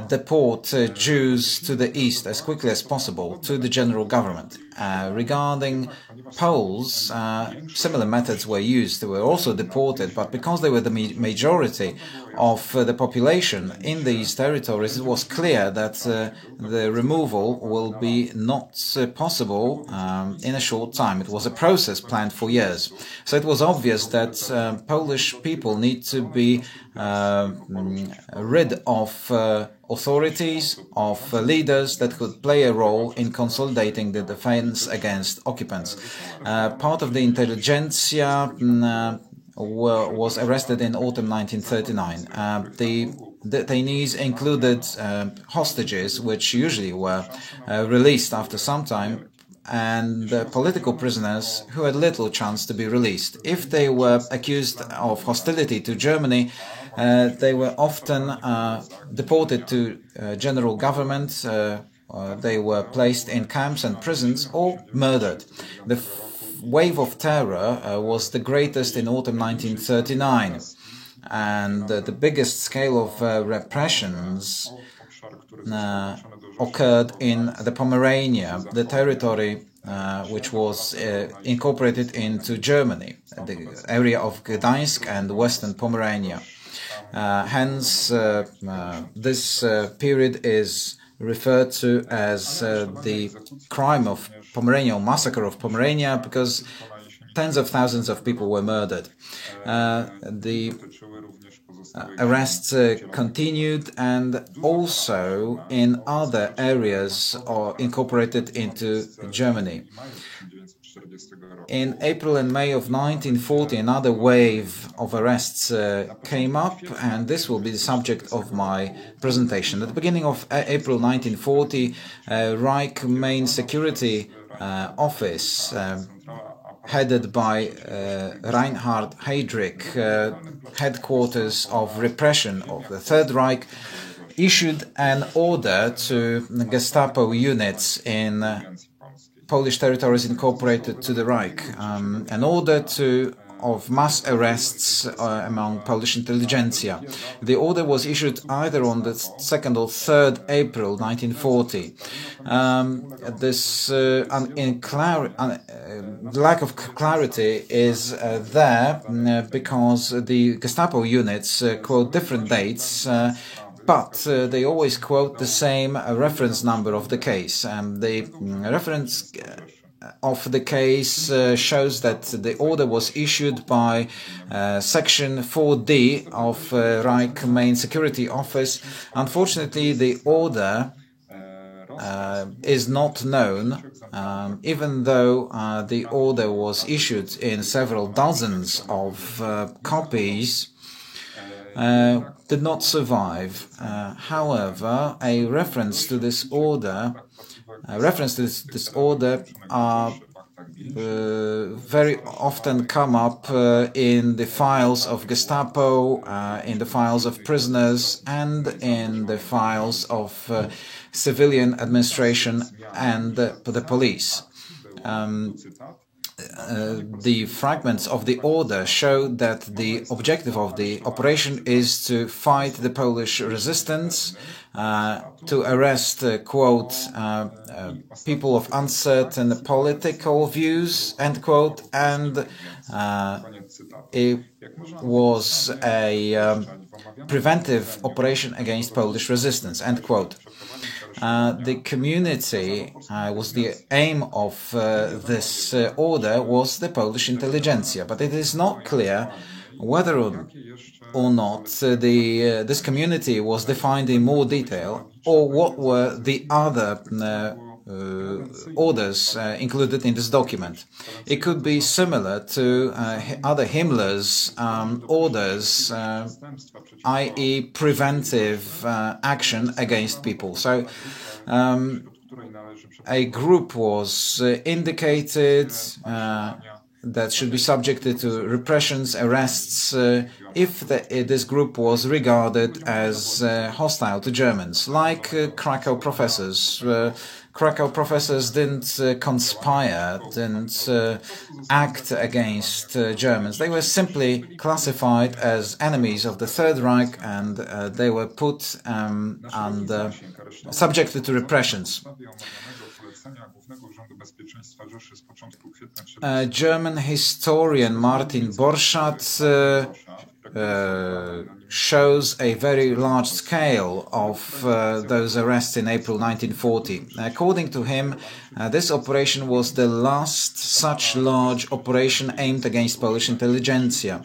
deport Jews to the east as quickly as possible to the general government. Regarding Poles, similar methods were used. They were also deported, but because they were the majority of the population in these territories, it was clear that the removal will be not possible in a short time. It was a process planned for years. So it was obvious that Polish people need to be rid of authorities, of leaders that could play a role in consolidating the defense against occupants. Part of the intelligentsia was arrested in autumn 1939. The detainees included hostages, which usually were released after some time, and political prisoners who had little chance to be released. If they were accused of hostility to Germany, they were often deported to general government, they were placed in camps and prisons or murdered. The wave of terror was the greatest in autumn 1939, and the biggest scale of repressions occurred in the Pomerania, the territory which was incorporated into Germany, the area of Gdańsk and western Pomerania. Hence, this period is referred to as the crime of Pomerania, or massacre of Pomerania, because tens of thousands of people were murdered. The arrests continued, and also in other areas incorporated into Germany. In April and May of 1940, another wave of arrests came up, and this will be the subject of my presentation. At the beginning of April 1940, Reich Main Security Office, headed by Reinhard Heydrich, headquarters of repression of the Third Reich, issued an order to Gestapo units in Polish territories incorporated to the Reich, an order of mass arrests among Polish intelligentsia. The order was issued either on the 2nd or 3rd April 1940. This lack of clarity is there because the Gestapo units quote different dates, but they always quote the same reference number of the case. The reference of the case shows that the order was issued by Section 4D of Reich Main Security Office. Unfortunately, the order is not known, even though the order was issued in several dozens of copies. Did not survive. However, a reference to this order very often come up in the files of Gestapo, in the files of prisoners, and in the files of civilian administration and the police. The fragments of the order show that the objective of the operation is to fight the Polish resistance, to arrest, quote, people of uncertain political views, end quote, and it was a preventive operation against Polish resistance, end quote. The community was the aim of this order was the Polish intelligentsia, but it is not clear whether or not this community was defined in more detail, or what were the other orders included in this document. It could be similar to other Himmler's orders, i.e. preventive action against people. So a group was indicated that should be subjected to repressions, arrests, if this group was regarded as hostile to Germans, like Cracow professors. Cracow professors didn't conspire, didn't act against Germans. They were simply classified as enemies of the Third Reich, and they were put under subjected to repressions. German historian Martin Borchardt shows a very large scale of those arrests in April 1940. According to him, this operation was the last such large operation aimed against Polish intelligentsia,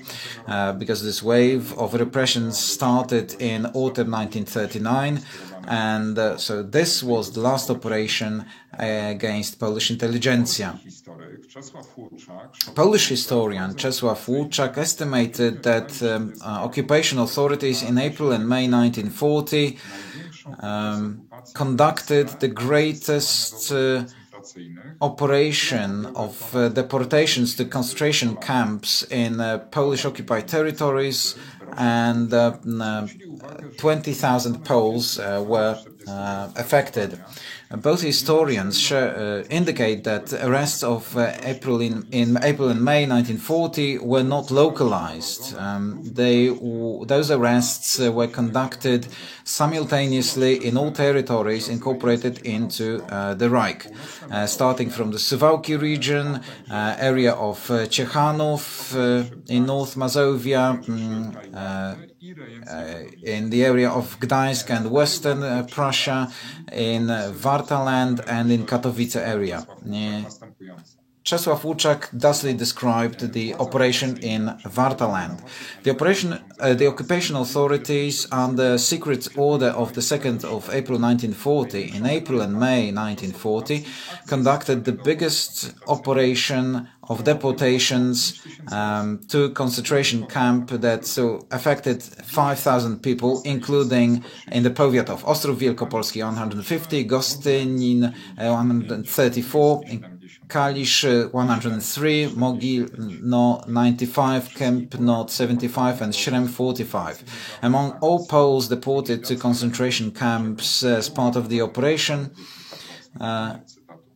because this wave of repressions started in autumn 1939, and so this was the last operation against Polish intelligentsia. Polish historian Czesław Łuczak estimated that occupation authorities in April and May 1940 conducted the greatest operation of deportations to concentration camps in Polish occupied territories, and 20,000 Poles were affected. Both historians indicate that arrests of April and May 1940 were not localized. Those arrests were conducted simultaneously in all territories incorporated into the Reich, starting from the Suwałki region, area of Ciechanów in North Mazovia, in the area of Gdańsk and Western Prussia, in Wartaland and in Katowice area. Czesław Łuczak thusly described the operation in Wartaland. The occupation authorities, under secret order of the 2nd of April 1940, in April and May 1940, conducted the biggest operation of deportations to concentration camp that affected 5,000 people, including in the powiat of Ostrów Wielkopolski 150, Gostynin 134, Kalisz 103, Mogilno 95, Kępno 75 and Śrem 45. Among all Poles deported to concentration camps as part of the operation,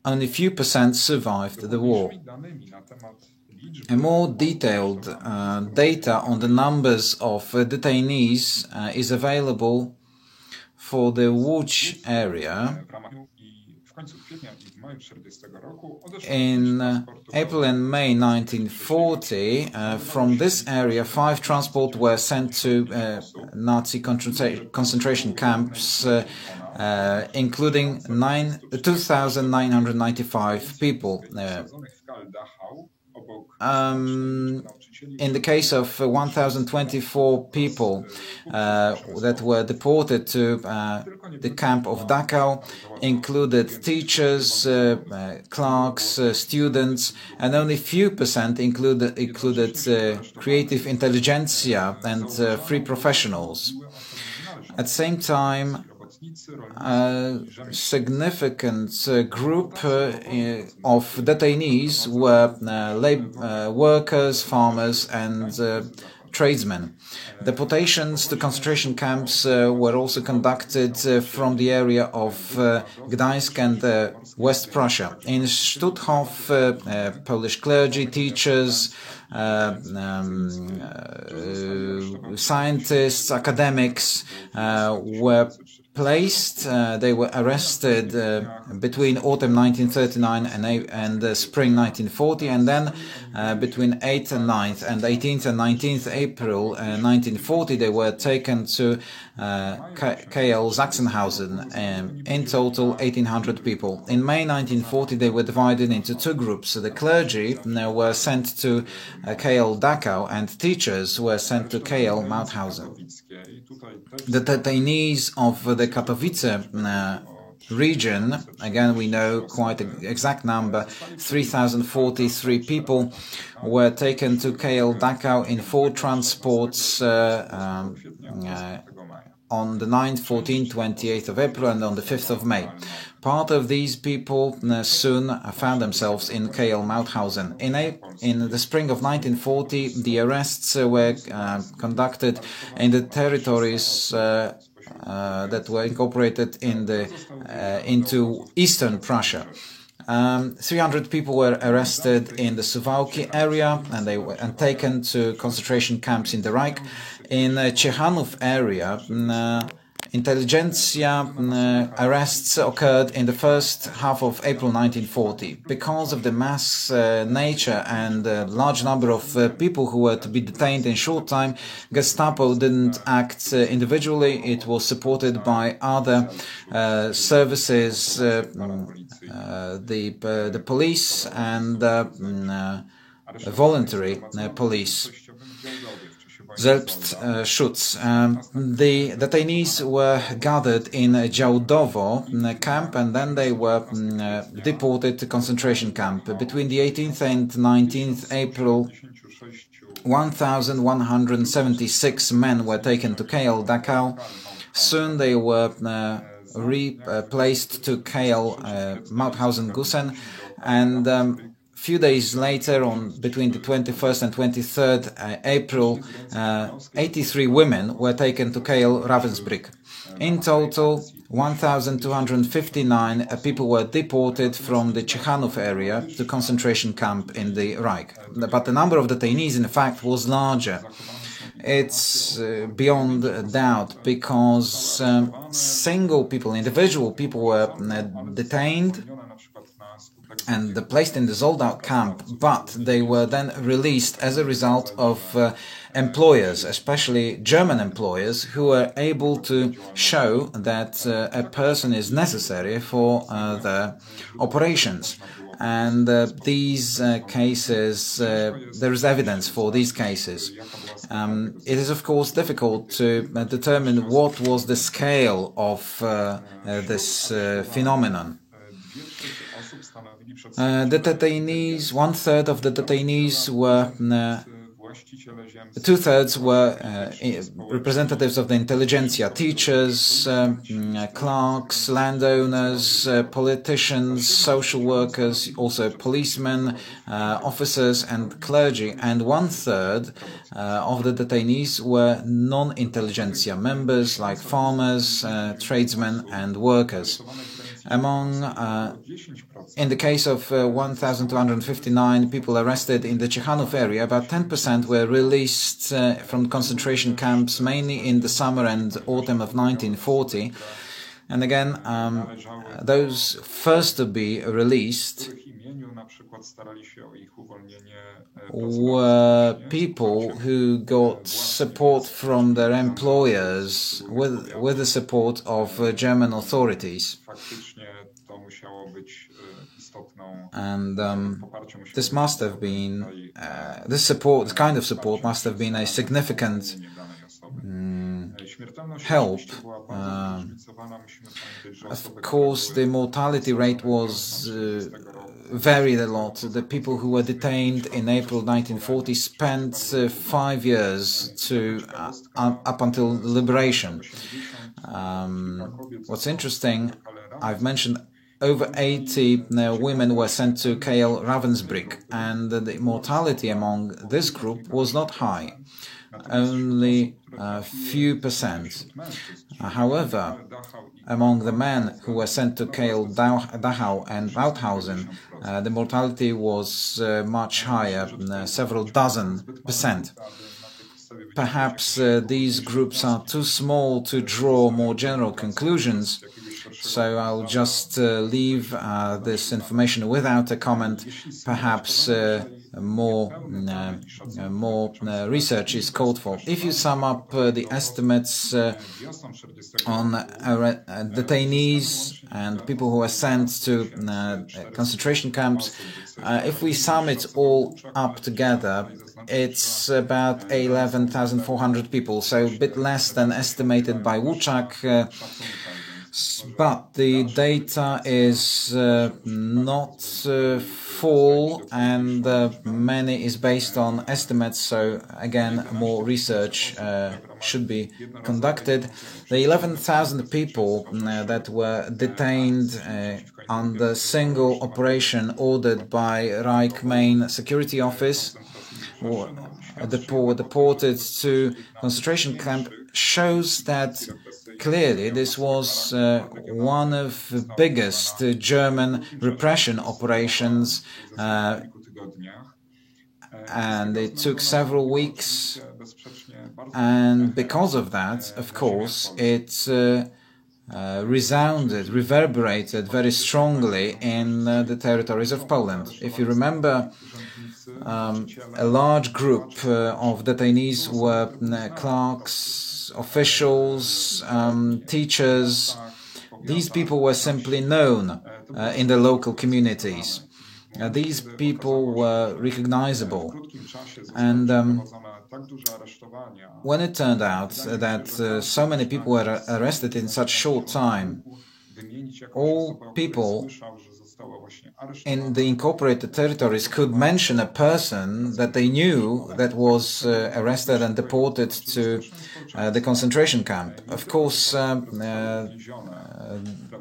only few percent survived the war. A more detailed data on the numbers of detainees is available for the Łódź area. In April and May 1940, from this area, 5 transports were sent to Nazi concentration camps, including 2,995 people. In the case of 1,024 people that were deported to the camp of Dachau, included teachers, clerks, students, and only few percent included creative intelligentsia and free professionals. At the same time, a significant group of detainees were workers, farmers, and tradesmen. Deportations to concentration camps were also conducted from the area of Gdańsk and West Prussia. In Stutthof, Polish clergy, teachers, scientists, academics were placed. They were arrested between autumn 1939 and spring 1940, and then between 8th and 9th and 18th and 19th April 1940 they were taken to KL Sachsenhausen, in total 1,800 people. In May 1940 they were divided into 2 groups. The clergy were sent to KL Dachau and teachers were sent to KL Mauthausen. The detainees of the Katowice region, again we know quite an exact number, 3,043 people, were taken to KL Dachau in 4 transports on the 9th, 14th, 28th of April and on the 5th of May. Part of these people soon found themselves in KL Mauthausen. In the spring of 1940, the arrests were conducted in the territories that were incorporated into Eastern Prussia. 300 people were arrested in the Suwałki area and they were taken to concentration camps in the Reich. In Ciechanów area, intelligentsia arrests occurred in the first half of April 1940. Because of the mass nature and large number of people who were to be detained in short time, Gestapo didn't act individually. It was supported by other services, the police and voluntary police. Selbstschutz. The detainees were gathered in Działdowo camp and then they were deported to concentration camp. Between the 18th and 19th April, 1,176 men were taken to KL Dachau. Soon they were replaced to KL Mauthausen-Gusen, and few days later, between the 21st and 23rd April, 83 women were taken to KL Ravensbrück. In total, 1,259 people were deported from the Ciechanów area to concentration camp in the Reich. But the number of detainees, in fact, was larger. it's beyond doubt, because individual people were detained and placed in the sold-out camp, but they were then released as a result of employers, especially German employers, who were able to show that a person is necessary for their operations. And these cases, there is evidence for these cases. It is, of course, difficult to determine what was the scale of this phenomenon. The detainees, 1/3 of the detainees were, 2/3 were representatives of the intelligentsia, teachers, clerks, landowners, politicians, social workers, also policemen, officers and clergy, and 1/3 of the detainees were non-intelligentsia members like farmers, tradesmen and workers. In the case of 1,259 people arrested in the Ciechanów area, about 10% were released from concentration camps, mainly in the summer and autumn of 1940. And again, those first to be released were people who got support from their employers with the support of German authorities. And this must have been, this kind of support must have been a significant help. Of course, the mortality rate was varied a lot. The people who were detained in April 1940 spent 5 years up until liberation. What's interesting, I've mentioned over 80 women were sent to KL Ravensbrück, and the mortality among this group was not high, only a few percent. However, among the men who were sent to KL Dachau and Mauthausen, the mortality was much higher, several dozen percent. Perhaps these groups are too small to draw more general conclusions, so I'll just leave this information without a comment. Perhaps more research is called for. If you sum up the estimates on detainees and people who are sent to concentration camps, if we sum it all up together, it's about 11,400 people, so a bit less than estimated by WWII. But the data is not full, and many is based on estimates, so again more research should be conducted. The 11,000 people that were detained under single operation ordered by Reich Main Security Office were deported to concentration camp shows that clearly this was one of the biggest German repression operations, and it took several weeks, and because of that, of course, it reverberated very strongly in the territories of Poland. If you remember, a large group of detainees were clerks, officials, teachers. These people were simply known in the local communities. These people were recognizable. And when it turned out that so many people were arrested in such short time, all people in the incorporated territories could mention a person that they knew that was arrested and deported to the concentration camp. Of course,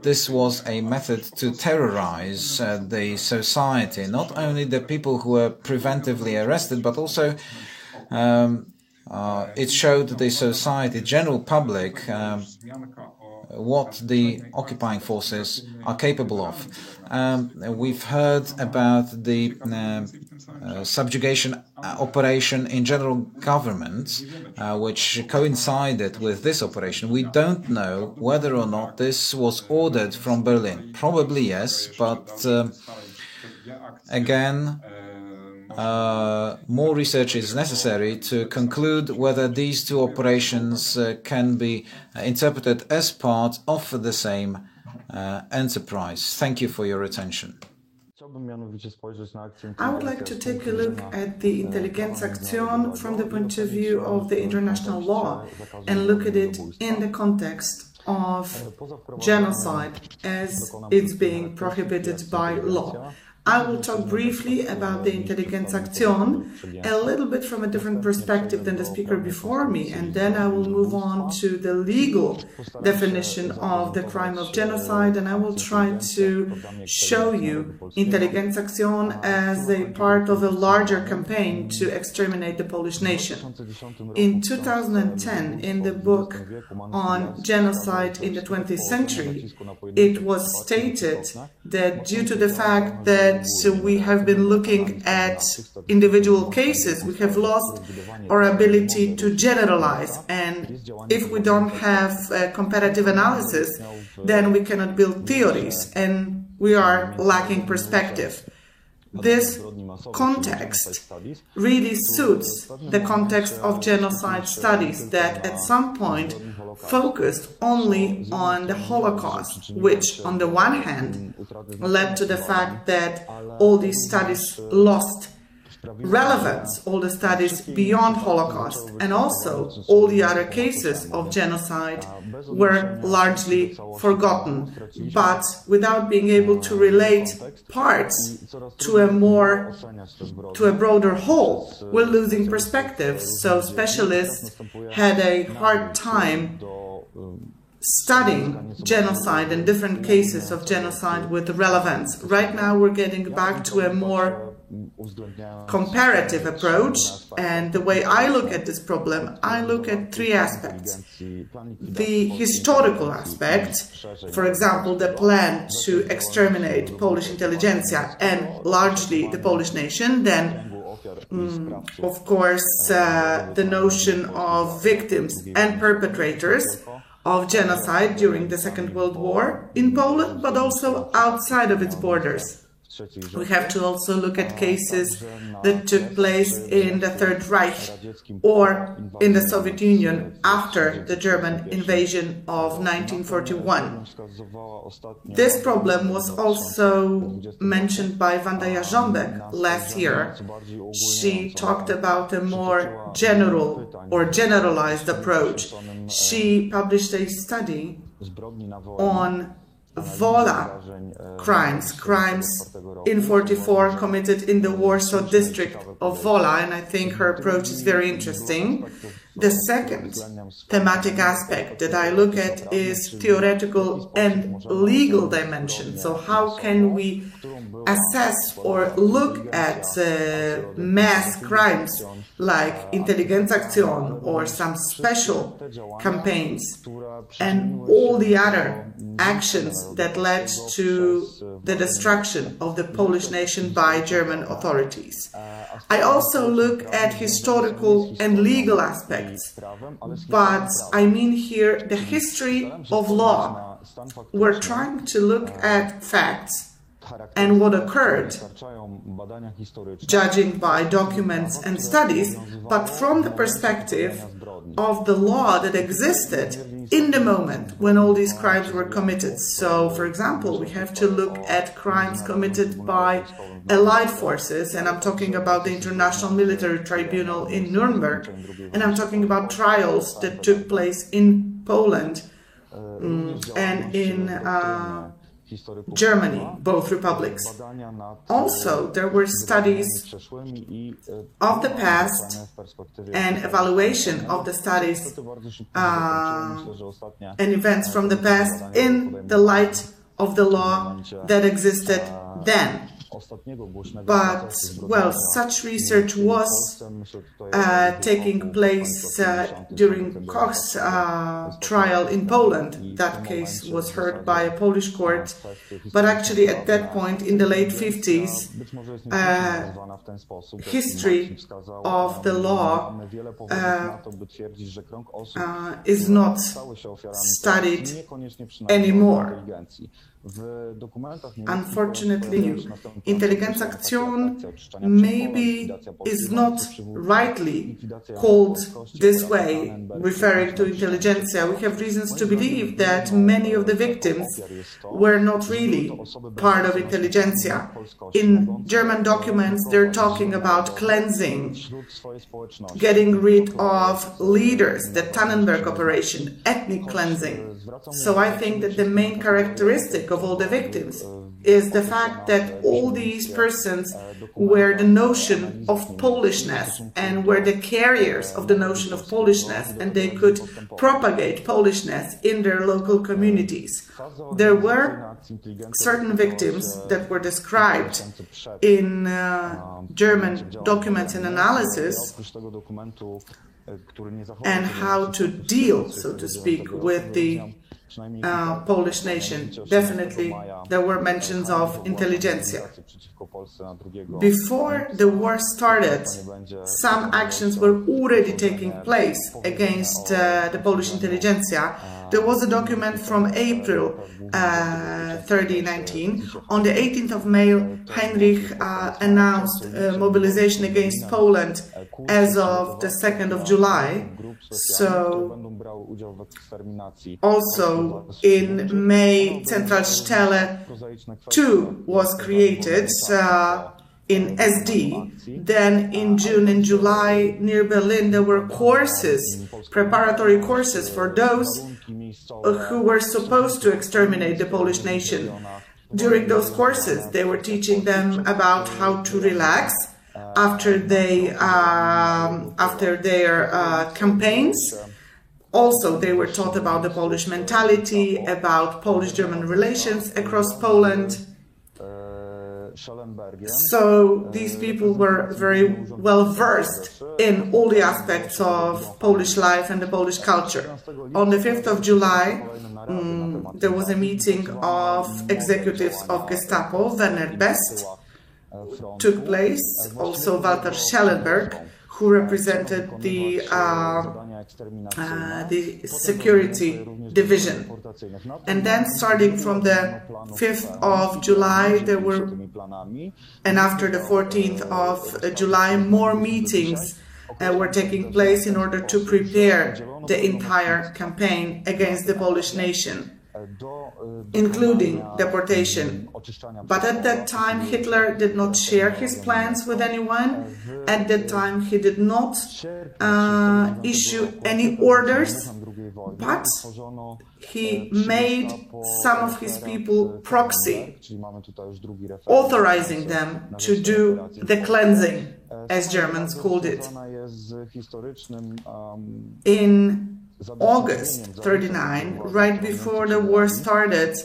this was a method to terrorize the society, not only the people who were preventively arrested, but also it showed the society, general public, what the occupying forces are capable of. We've heard about the subjugation operation in general government, which coincided with this operation. We don't know whether or not this was ordered from Berlin. Probably yes, but again, more research is necessary to conclude whether these two operations can be interpreted as part of the same enterprise. Thank you for your attention. I would like to take a look at the Intelligenzaktion from the point of view of the international law and look at it in the context of genocide as it's being prohibited by law. I will talk briefly about the Intelligenzaktion, a little bit from a different perspective than the speaker before me, and then I will move on to the legal definition of the crime of genocide, and I will try to show you Intelligenzaktion as a part of a larger campaign to exterminate the Polish nation. In 2010, in the book on genocide in the 20th century, it was stated that due to the fact that we have been looking at individual cases, we have lost our ability to generalize, and if we don't have comparative analysis, then we cannot build theories, and we are lacking perspective. This context really suits the context of genocide studies that at some point focused only on the Holocaust, which on the one hand led to the fact that all these studies lost relevance, all the studies beyond Holocaust, and also all the other cases of genocide were largely forgotten, but without being able to relate parts to a broader whole, we're losing perspective. So specialists had a hard time studying genocide and different cases of genocide with relevance. Right now we're getting back to a more comparative approach, and the way I look at this problem, I look at three aspects. The historical aspect, for example, the plan to exterminate Polish intelligentsia and largely the Polish nation, then of course the notion of victims and perpetrators of genocide during the Second World War in Poland, but also outside of its borders. We have to also look at cases that took place in the Third Reich or in the Soviet Union after the German invasion of 1941. This problem was also mentioned by Wanda Jarząbek last year. She talked about a more general or generalized approach. She published a study on Wola crimes in 1944 committed in the Warsaw district of Wola, and I think her approach is very interesting. The second thematic aspect that I look at is theoretical and legal dimension. So how can we assess or look at mass crimes like Intelligenzaktion or some special campaigns and all the other actions that led to the destruction of the Polish nation by German authorities. I also look at historical and legal aspects, but I mean here the history of law. We're trying to look at facts and what occurred, judging by documents and studies, but from the perspective of the law that existed in the moment when all these crimes were committed. So, for example, we have to look at crimes committed by Allied forces, and I'm talking about the International Military Tribunal in Nuremberg, and I'm talking about trials that took place in Poland and in Germany, both republics. Also, there were studies of the past and evaluation of the studies and events from the past in the light of the law that existed then. But, well, such research was taking place during Koch's trial in Poland. That case was heard by a Polish court, but actually at that point in the late 50s, history of the law is not studied anymore. Unfortunately, Intelligenzaktion maybe is not rightly called this way, referring to intelligentsia. We have reasons to believe that many of the victims were not really part of intelligentsia. In German documents, they're talking about cleansing, getting rid of leaders, the Tannenberg operation, ethnic cleansing. So I think that the main characteristic of all the victims is the fact that all these persons were the notion of Polishness and were the carriers of the notion of Polishness, and they could propagate Polishness in their local communities. There were certain victims that were described in German documents and analysis, and how to deal, so to speak, with the Polish nation. Definitely there were mentions of intelligentsia. Before the war started, some actions were already taking place against the Polish intelligentsia. There was a document from April 2019. On the 18th of May, Heinrich announced mobilization against Poland as of the 2nd of July. So, also in May, Zentralstelle 2 was created in SD. Then in June and July, near Berlin, there were courses, preparatory courses for those who were supposed to exterminate the Polish nation. During those courses, they were teaching them about how to relax after their campaigns. Also, they were taught about the Polish mentality, about Polish-German relations across Poland. So these people were very well versed in all the aspects of Polish life and the Polish culture. On the 5th of July, there was a meeting of executives of Gestapo. Werner Best took place, also Walter Schellenberg, who represented the security division. And then starting from the 5th of July, there were, and after the 14th of July, more meetings were taking place in order to prepare the entire campaign against the Polish nation, including deportation. But at that time, Hitler did not share his plans with anyone. At that time, he did not issue any orders, but he made some of his people proxy, authorizing them to do the cleansing, as Germans called it. In August 39, right before the war started,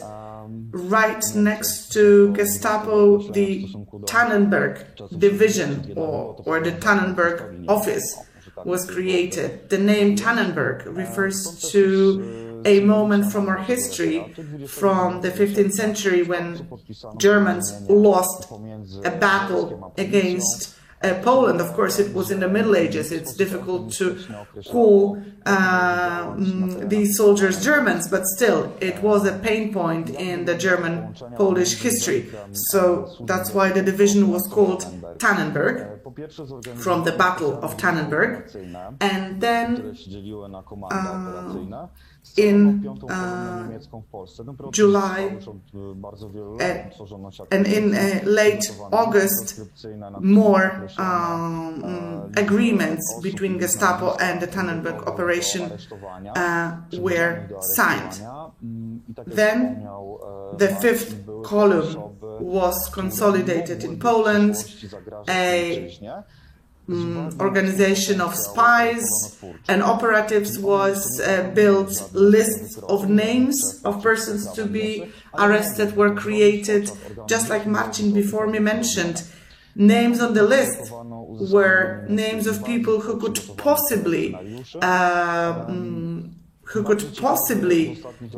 right next to Gestapo, the Tannenberg division or the Tannenberg office was created. The name Tannenberg refers to a moment from our history from the 15th century when Germans lost a battle against Poland. Of course, it was in the Middle Ages. It's difficult to call these soldiers Germans, but still, it was a pain point in the German-Polish history. So that's why the division was called Tannenberg, from the Battle of Tannenberg. And then in July and in late August, more agreements between Gestapo and the Tannenberg operation were signed. Then the 5th column was consolidated in Poland. A organization of spies and operatives was built. Lists of names of persons to be arrested were created, just like Marcin before me mentioned. Names on the list were names of people who could possibly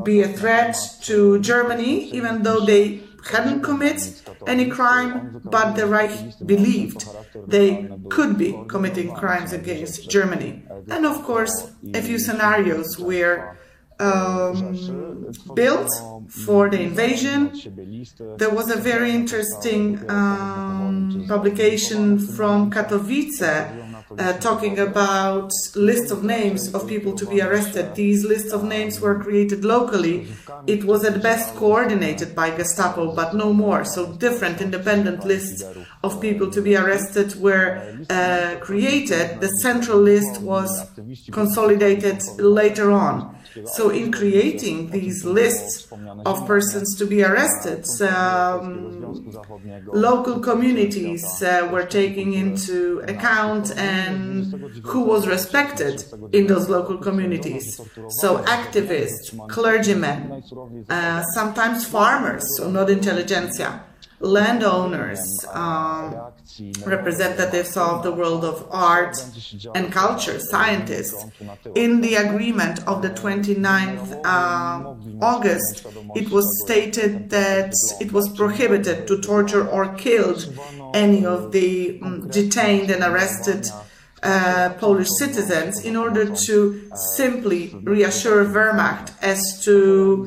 be a threat to Germany, even though they hadn't committed any crime, but the Reich believed they could be committing crimes against Germany. And of course, a few scenarios were built for the invasion. There was a very interesting publication from Katowice talking about lists of names of people to be arrested. These lists of names were created locally. It was at best coordinated by Gestapo, but no more. So different independent lists of people to be arrested were created. The central list was consolidated later on. So in creating these lists of persons to be arrested, local communities were taking into account and who was respected in those local communities. So activists, clergymen, sometimes farmers, so not intelligentsia, landowners, representatives of the world of art and culture, scientists. In the agreement of the 29th August, it was stated that it was prohibited to torture or kill any of the detained and arrested Polish citizens, in order to simply reassure Wehrmacht as to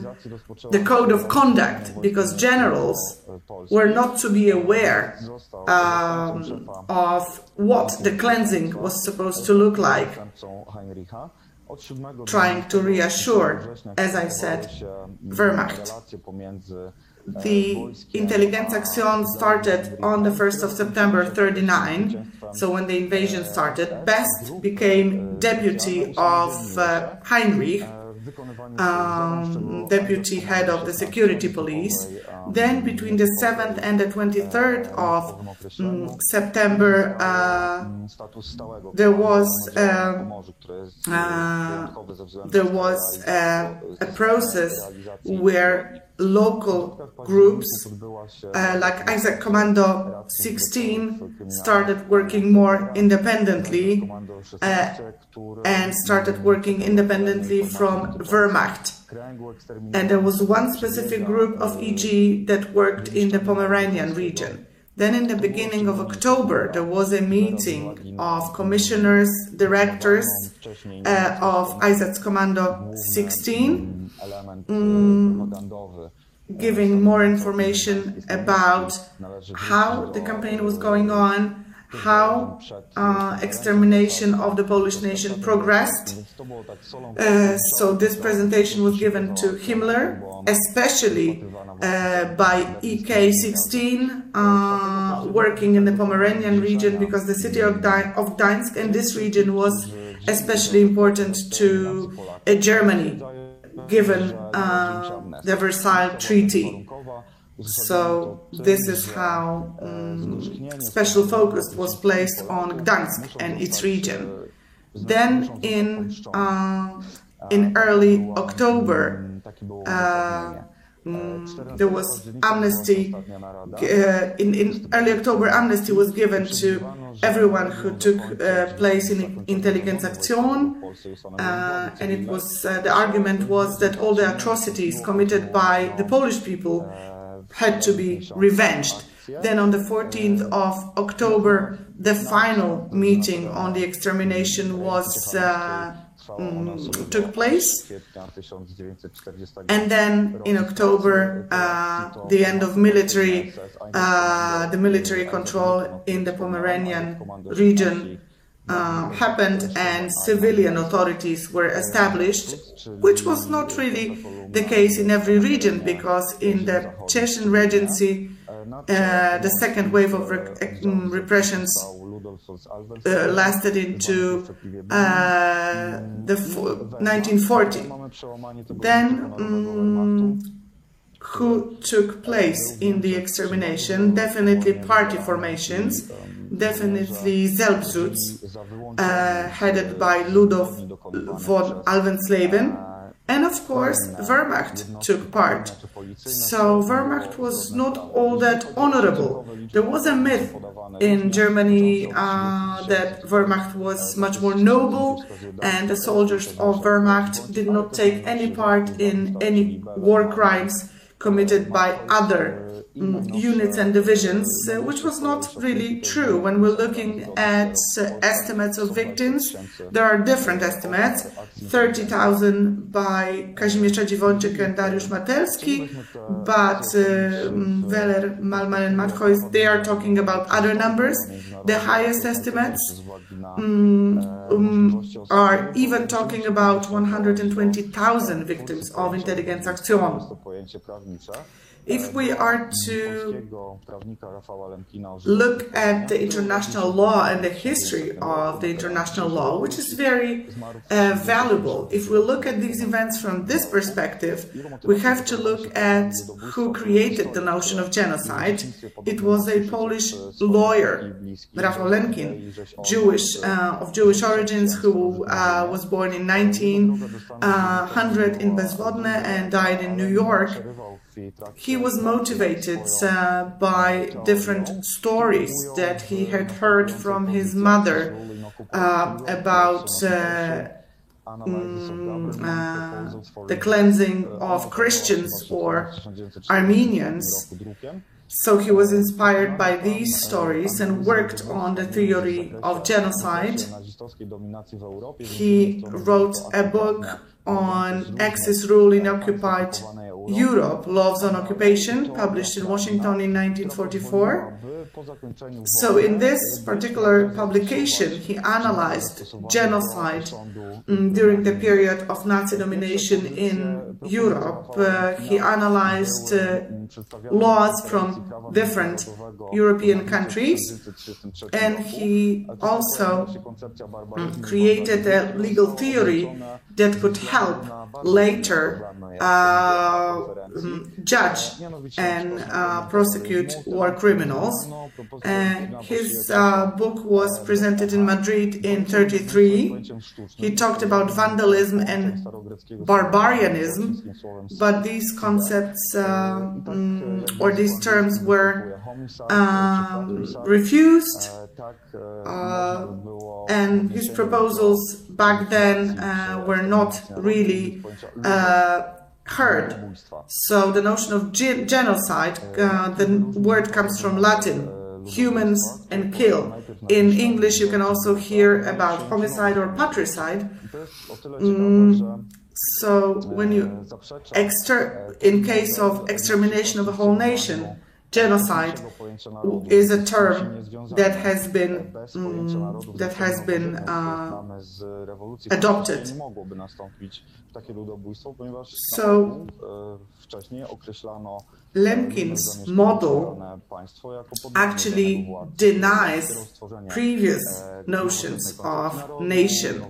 the code of conduct, because generals were not to be aware of what the cleansing was supposed to look like, trying to reassure, as I said, Wehrmacht. The Intelligenzaktion started on the 1st of September 1939, so when the invasion started. Best became deputy of Heinrich, deputy head of the security police. Then between the 7th and the 23rd of September, there was a process where local groups like Isaac Commando 16 started working more independently and started working independently from Wehrmacht. And there was one specific group of EG that worked in the Pomeranian region. Then in the beginning of October, there was a meeting of commissioners, directors of Einsatzkommando 16, giving more information about how the campaign was going on, how extermination of the Polish nation progressed. So this presentation was given to Himmler, especially by EK16, working in the Pomeranian region, because the city of Gdańsk and this region was especially important to Germany, given the Versailles Treaty. So this is how special focus was placed on Gdańsk and its region. Then in early October, there was amnesty. In early October, amnesty was given to everyone who took place in Intelligenzaktion, and it was the argument was that all the atrocities committed by the Polish people had to be revenged. Then on the 14th of October, the final meeting on the extermination was took place. And then in October, the end of the military control in the Pomeranian region happened, and civilian authorities were established, which was not really the case in every region, because in the Chechen Regency, the second wave of repressions lasted into the 1940. Then who took place in the extermination? Definitely party formations. definitely Selbstschutz, headed by Ludwig von Alvensleben, and of course Wehrmacht took part. So Wehrmacht was not all that honorable. There was a myth in Germany that Wehrmacht was much more noble, and the soldiers of Wehrmacht did not take any part in any war crimes committed by other units and divisions, which was not really true. When we're looking at estimates of victims, there are different estimates. 30,000 by Kazimierz Dziwończyk and Dariusz Matelski, but Weller, Malman and Matchois, they are talking about other numbers. The highest estimates are even talking about 120,000 victims of Intelligenzaktion. If we are to look at the international law and the history of the international law, which is very valuable, if we look at these events from this perspective, we have to look at who created the notion of genocide. It was a Polish lawyer, Rafał Lemkin, of Jewish origins, who was born in 1900 in Bezwodne and died in New York. He was motivated by different stories that he had heard from his mother about the cleansing of Christians or Armenians. So he was inspired by these stories and worked on the theory of genocide. He wrote a book on Axis rule in occupied Europe, Laws on Occupation, published in Washington in 1944. So in this particular publication, he analyzed genocide during the period of Nazi domination in Europe. He analyzed laws from different European countries, and he also created a legal theory that could help later judge and prosecute war criminals. His book was presented in Madrid in 1933. He talked about vandalism and barbarianism, but these concepts or these terms were refused, and his proposals back then were not really heard. So the notion of genocide, the word comes from Latin, humans and kill. In English you can also hear about homicide or patricide. So when you in case of extermination of a whole nation, genocide is a term that has been adopted. So Lemkin's model actually denies previous notions of nation.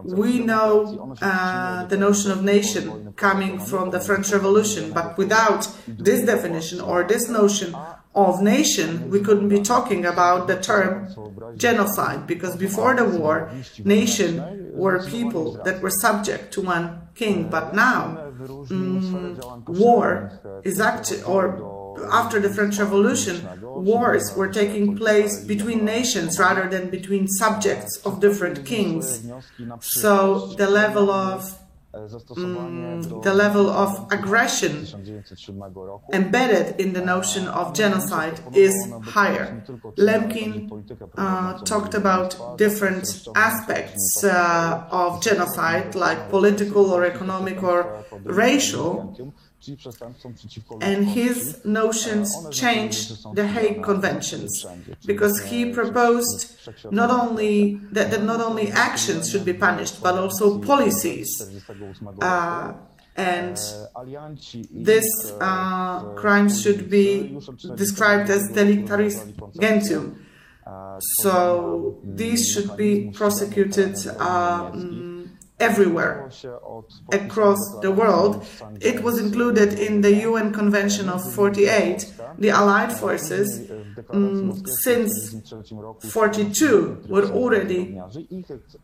We know the notion of nation coming from the French Revolution, but without this definition or this notion of nation, we couldn't be talking about the term genocide, because before the war, nation were people that were subject to one king, but now war is actually, or after the French Revolution, wars were taking place between nations rather than between subjects of different kings. So the level of aggression embedded in the notion of genocide is higher. Lemkin talked about different aspects of genocide, like political or economic or racial, and his notions changed the Hague Conventions, because he proposed not only that not only actions should be punished, but also policies. And these crimes should be described as delictaris gentium. So these should be prosecuted everywhere, across the world. It was included in the UN Convention of '48, the Allied forces, since 1942, were already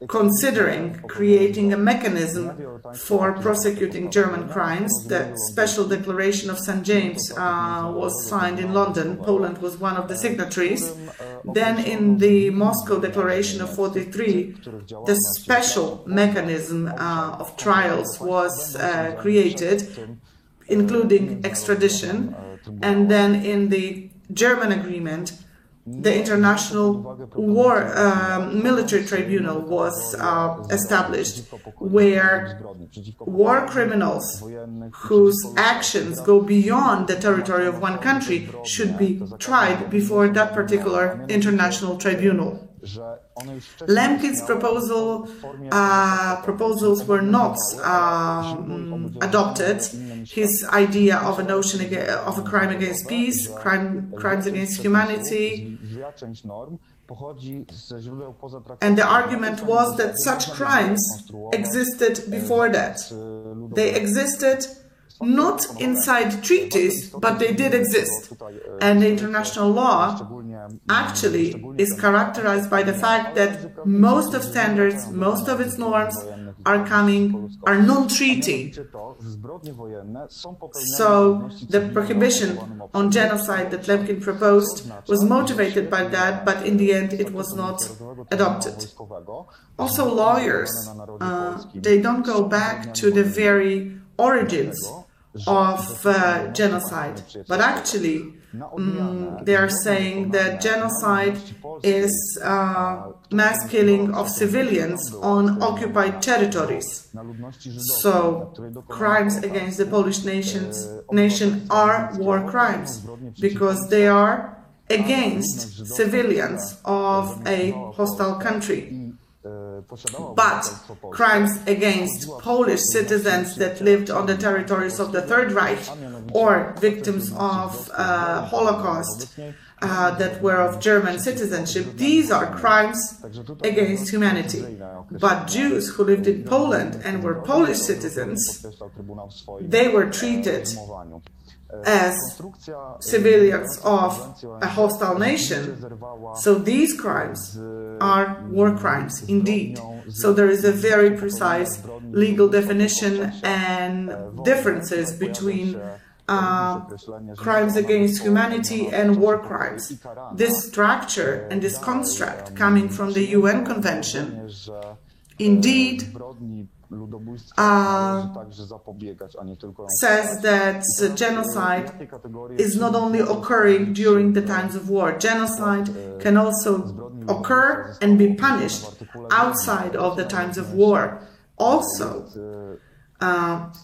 considering creating a mechanism for prosecuting German crimes. The Special Declaration of St. James was signed in London. Poland was one of the signatories. Then in the Moscow Declaration of 1943, the special mechanism of trials was created, including extradition. And then in the German agreement, the International Military Tribunal was established, where war criminals whose actions go beyond the territory of one country should be tried before that particular international tribunal. Lemkin's proposals were not adopted. His idea of a notion of a crime against peace, crimes against humanity, and the argument was that such crimes existed before that. They existed not inside treaties, but they did exist. And the international law actually is characterized by the fact that most of standards, most of its norms are non-treaty. So the prohibition on genocide that Lemkin proposed was motivated by that, but in the end it was not adopted. Also lawyers, they don't go back to the very origins of genocide, but actually they are saying that genocide is mass killing of civilians on occupied territories. So crimes against the Polish nation are war crimes because they are against civilians of a hostile country. But crimes against Polish citizens that lived on the territories of the Third Reich or victims of Holocaust that were of German citizenship, these are crimes against humanity. But Jews who lived in Poland and were Polish citizens, they were treated as civilians of a hostile nation. So these crimes are war crimes indeed. So there is a very precise legal definition and differences between crimes against humanity and war crimes. This structure and this construct coming from the UN Convention indeed says that genocide is not only occurring during the times of war. Genocide can also occur and be punished outside of the times of war. Also,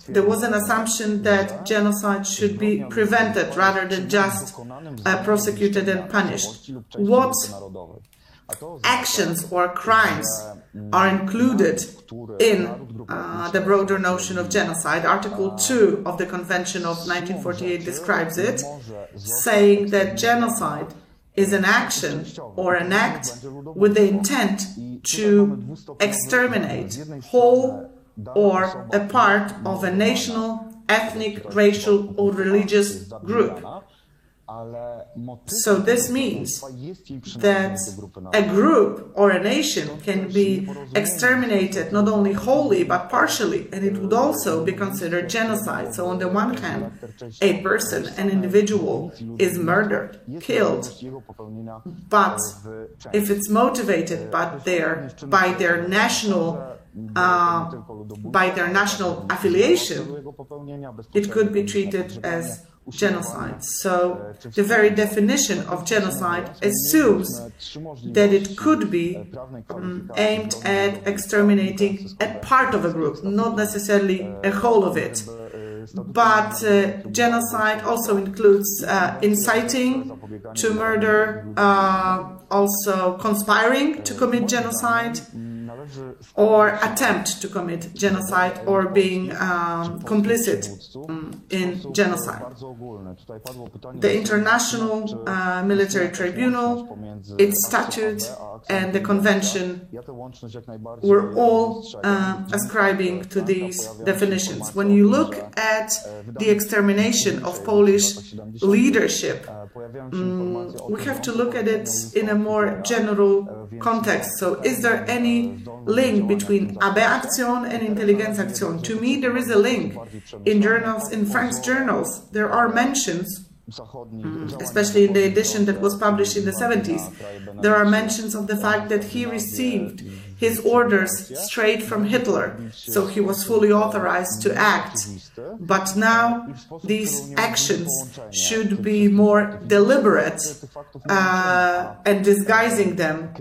there was an assumption that genocide should be prevented rather than just prosecuted and punished. What actions or crimes are included in the broader notion of genocide? Article 2 of the Convention of 1948 describes it, saying that genocide is an action or an act with the intent to exterminate whole or a part of a national, ethnic, racial or religious group. So this means that a group or a nation can be exterminated not only wholly but partially, and it would also be considered genocide. So on the one hand, a person, an individual, is murdered, killed, but if it's motivated by their national affiliation, it could be treated as genocide. So the very definition of genocide assumes that it could be aimed at exterminating a part of a group, not necessarily a whole of it. But genocide also includes inciting to murder, also conspiring to commit genocide, or attempt to commit genocide or being complicit in genocide. The International Military Tribunal, its statute and the convention were all ascribing to these definitions. When you look at the extermination of Polish leadership, we have to look at it in a more general context. So is there any link between AB Aktion and Intelligenzaktion? To me, there is a link. In journals, in Frank's journals, there are mentions, especially in the edition that was published in the 70s, there are mentions of the fact that he received his orders straight from Hitler, so he was fully authorized to act. But now these actions should be more deliberate and disguising them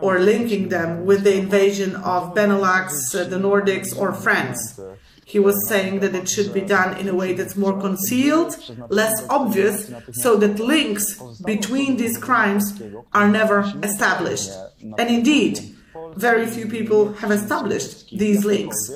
or linking them with the invasion of Benelux, the Nordics or France. He was saying that it should be done in a way that's more concealed, less obvious, so that links between these crimes are never established. And indeed, very few people have established these links.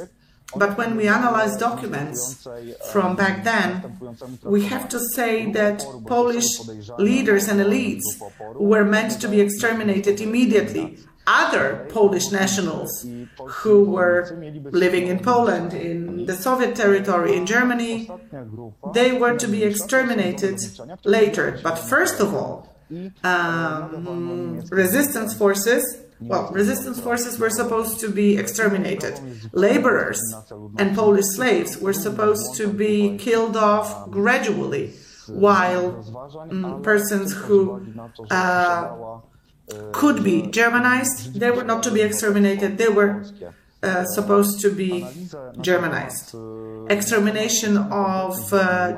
But when we analyze documents from back then, we have to say that Polish leaders and elites were meant to be exterminated immediately. Other Polish nationals who were living in Poland, in the Soviet territory, in Germany, they were to be exterminated later. But first of all, resistance forces were supposed to be exterminated. Laborers and Polish slaves were supposed to be killed off gradually, while persons who could be Germanized, they were not to be exterminated, they were supposed to be Germanized. Extermination of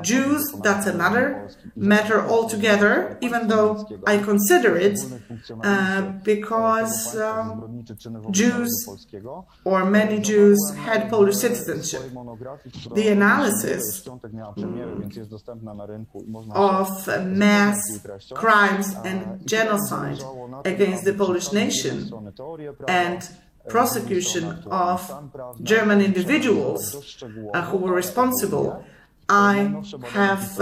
Jews, that's another matter altogether, even though I consider it because Jews, or many Jews, had Polish citizenship. The analysis of mass crimes and genocide against the Polish nation and prosecution of German individuals who were responsible, I have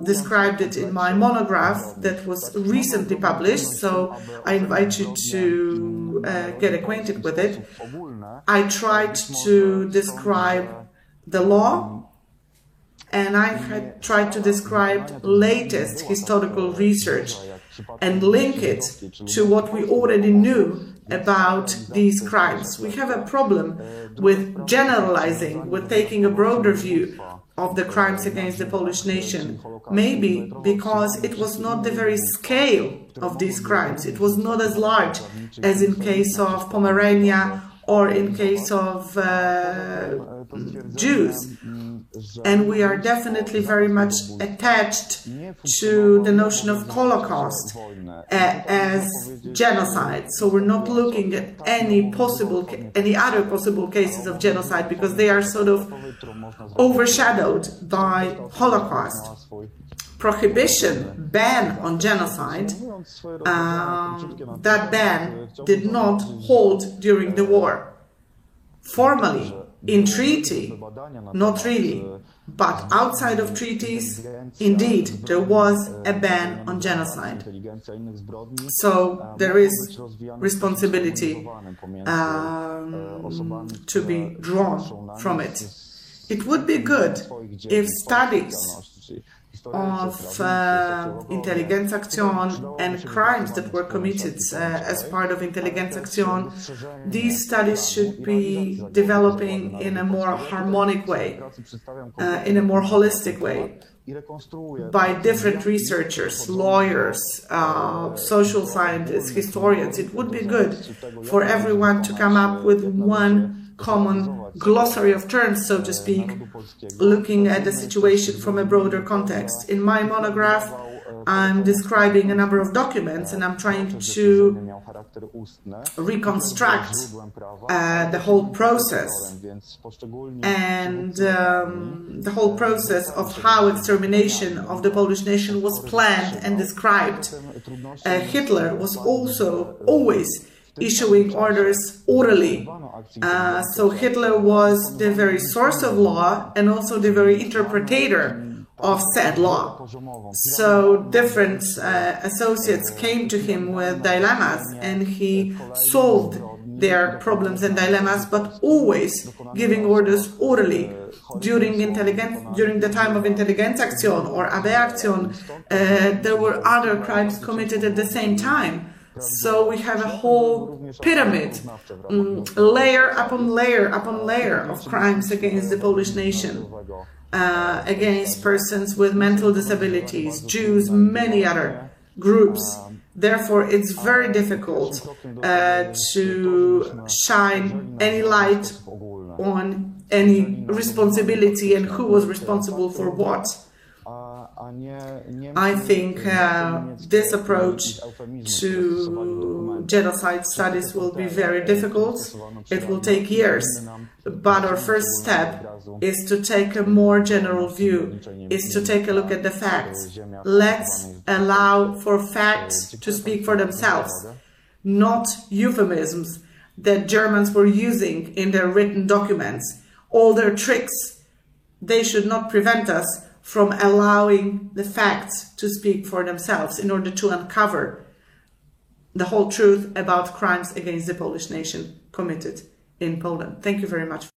described it in my monograph that was recently published, so I invite you to get acquainted with it. I tried to describe the law, and I had tried to describe latest historical research and link it to what we already knew about these crimes. We have a problem with generalizing, with taking a broader view of the crimes against the Polish nation. Maybe because it was not the very scale of these crimes. It was not as large as in case of Pomerania or in case of Jews. And we are definitely very much attached to the notion of Holocaust as genocide. So we're not looking at any other possible cases of genocide because they are sort of overshadowed by Holocaust. Prohibition, ban on genocide, that ban did not hold during the war. Formally, in treaty, not really, but outside of treaties, indeed, there was a ban on genocide. So there is responsibility to be drawn from it. It would be good if studies of Intelligenzaktion and crimes that were committed as part of Intelligenzaktion, these studies should be developing in a more harmonic way, in a more holistic way, by different researchers, lawyers, social scientists, historians. It would be good for everyone to come up with one common glossary of terms, so to speak, looking at the situation from a broader context. In my monograph, I'm describing a number of documents and I'm trying to reconstruct the whole process and the whole process of how extermination of the Polish nation was planned and described. Hitler was also always issuing orders orally. So Hitler was the very source of law and also the very interpreter of said law. So different associates came to him with dilemmas, and he solved their problems and dilemmas, but always giving orders orally. During the time of Intelligenzaktion or Abwehrktion, there were other crimes committed at the same time. So we have a whole pyramid, layer upon layer upon layer of crimes against the Polish nation, against persons with mental disabilities, Jews, many other groups. Therefore, it's very difficult to shine any light on any responsibility and who was responsible for what. I think this approach to genocide studies will be very difficult. It will take years. But our first step is to take a more general view, is to take a look at the facts. Let's allow for facts to speak for themselves, not euphemisms that Germans were using in their written documents. All their tricks, they should not prevent us from allowing the facts to speak for themselves in order to uncover the whole truth about crimes against the Polish nation committed in Poland. Thank you very much.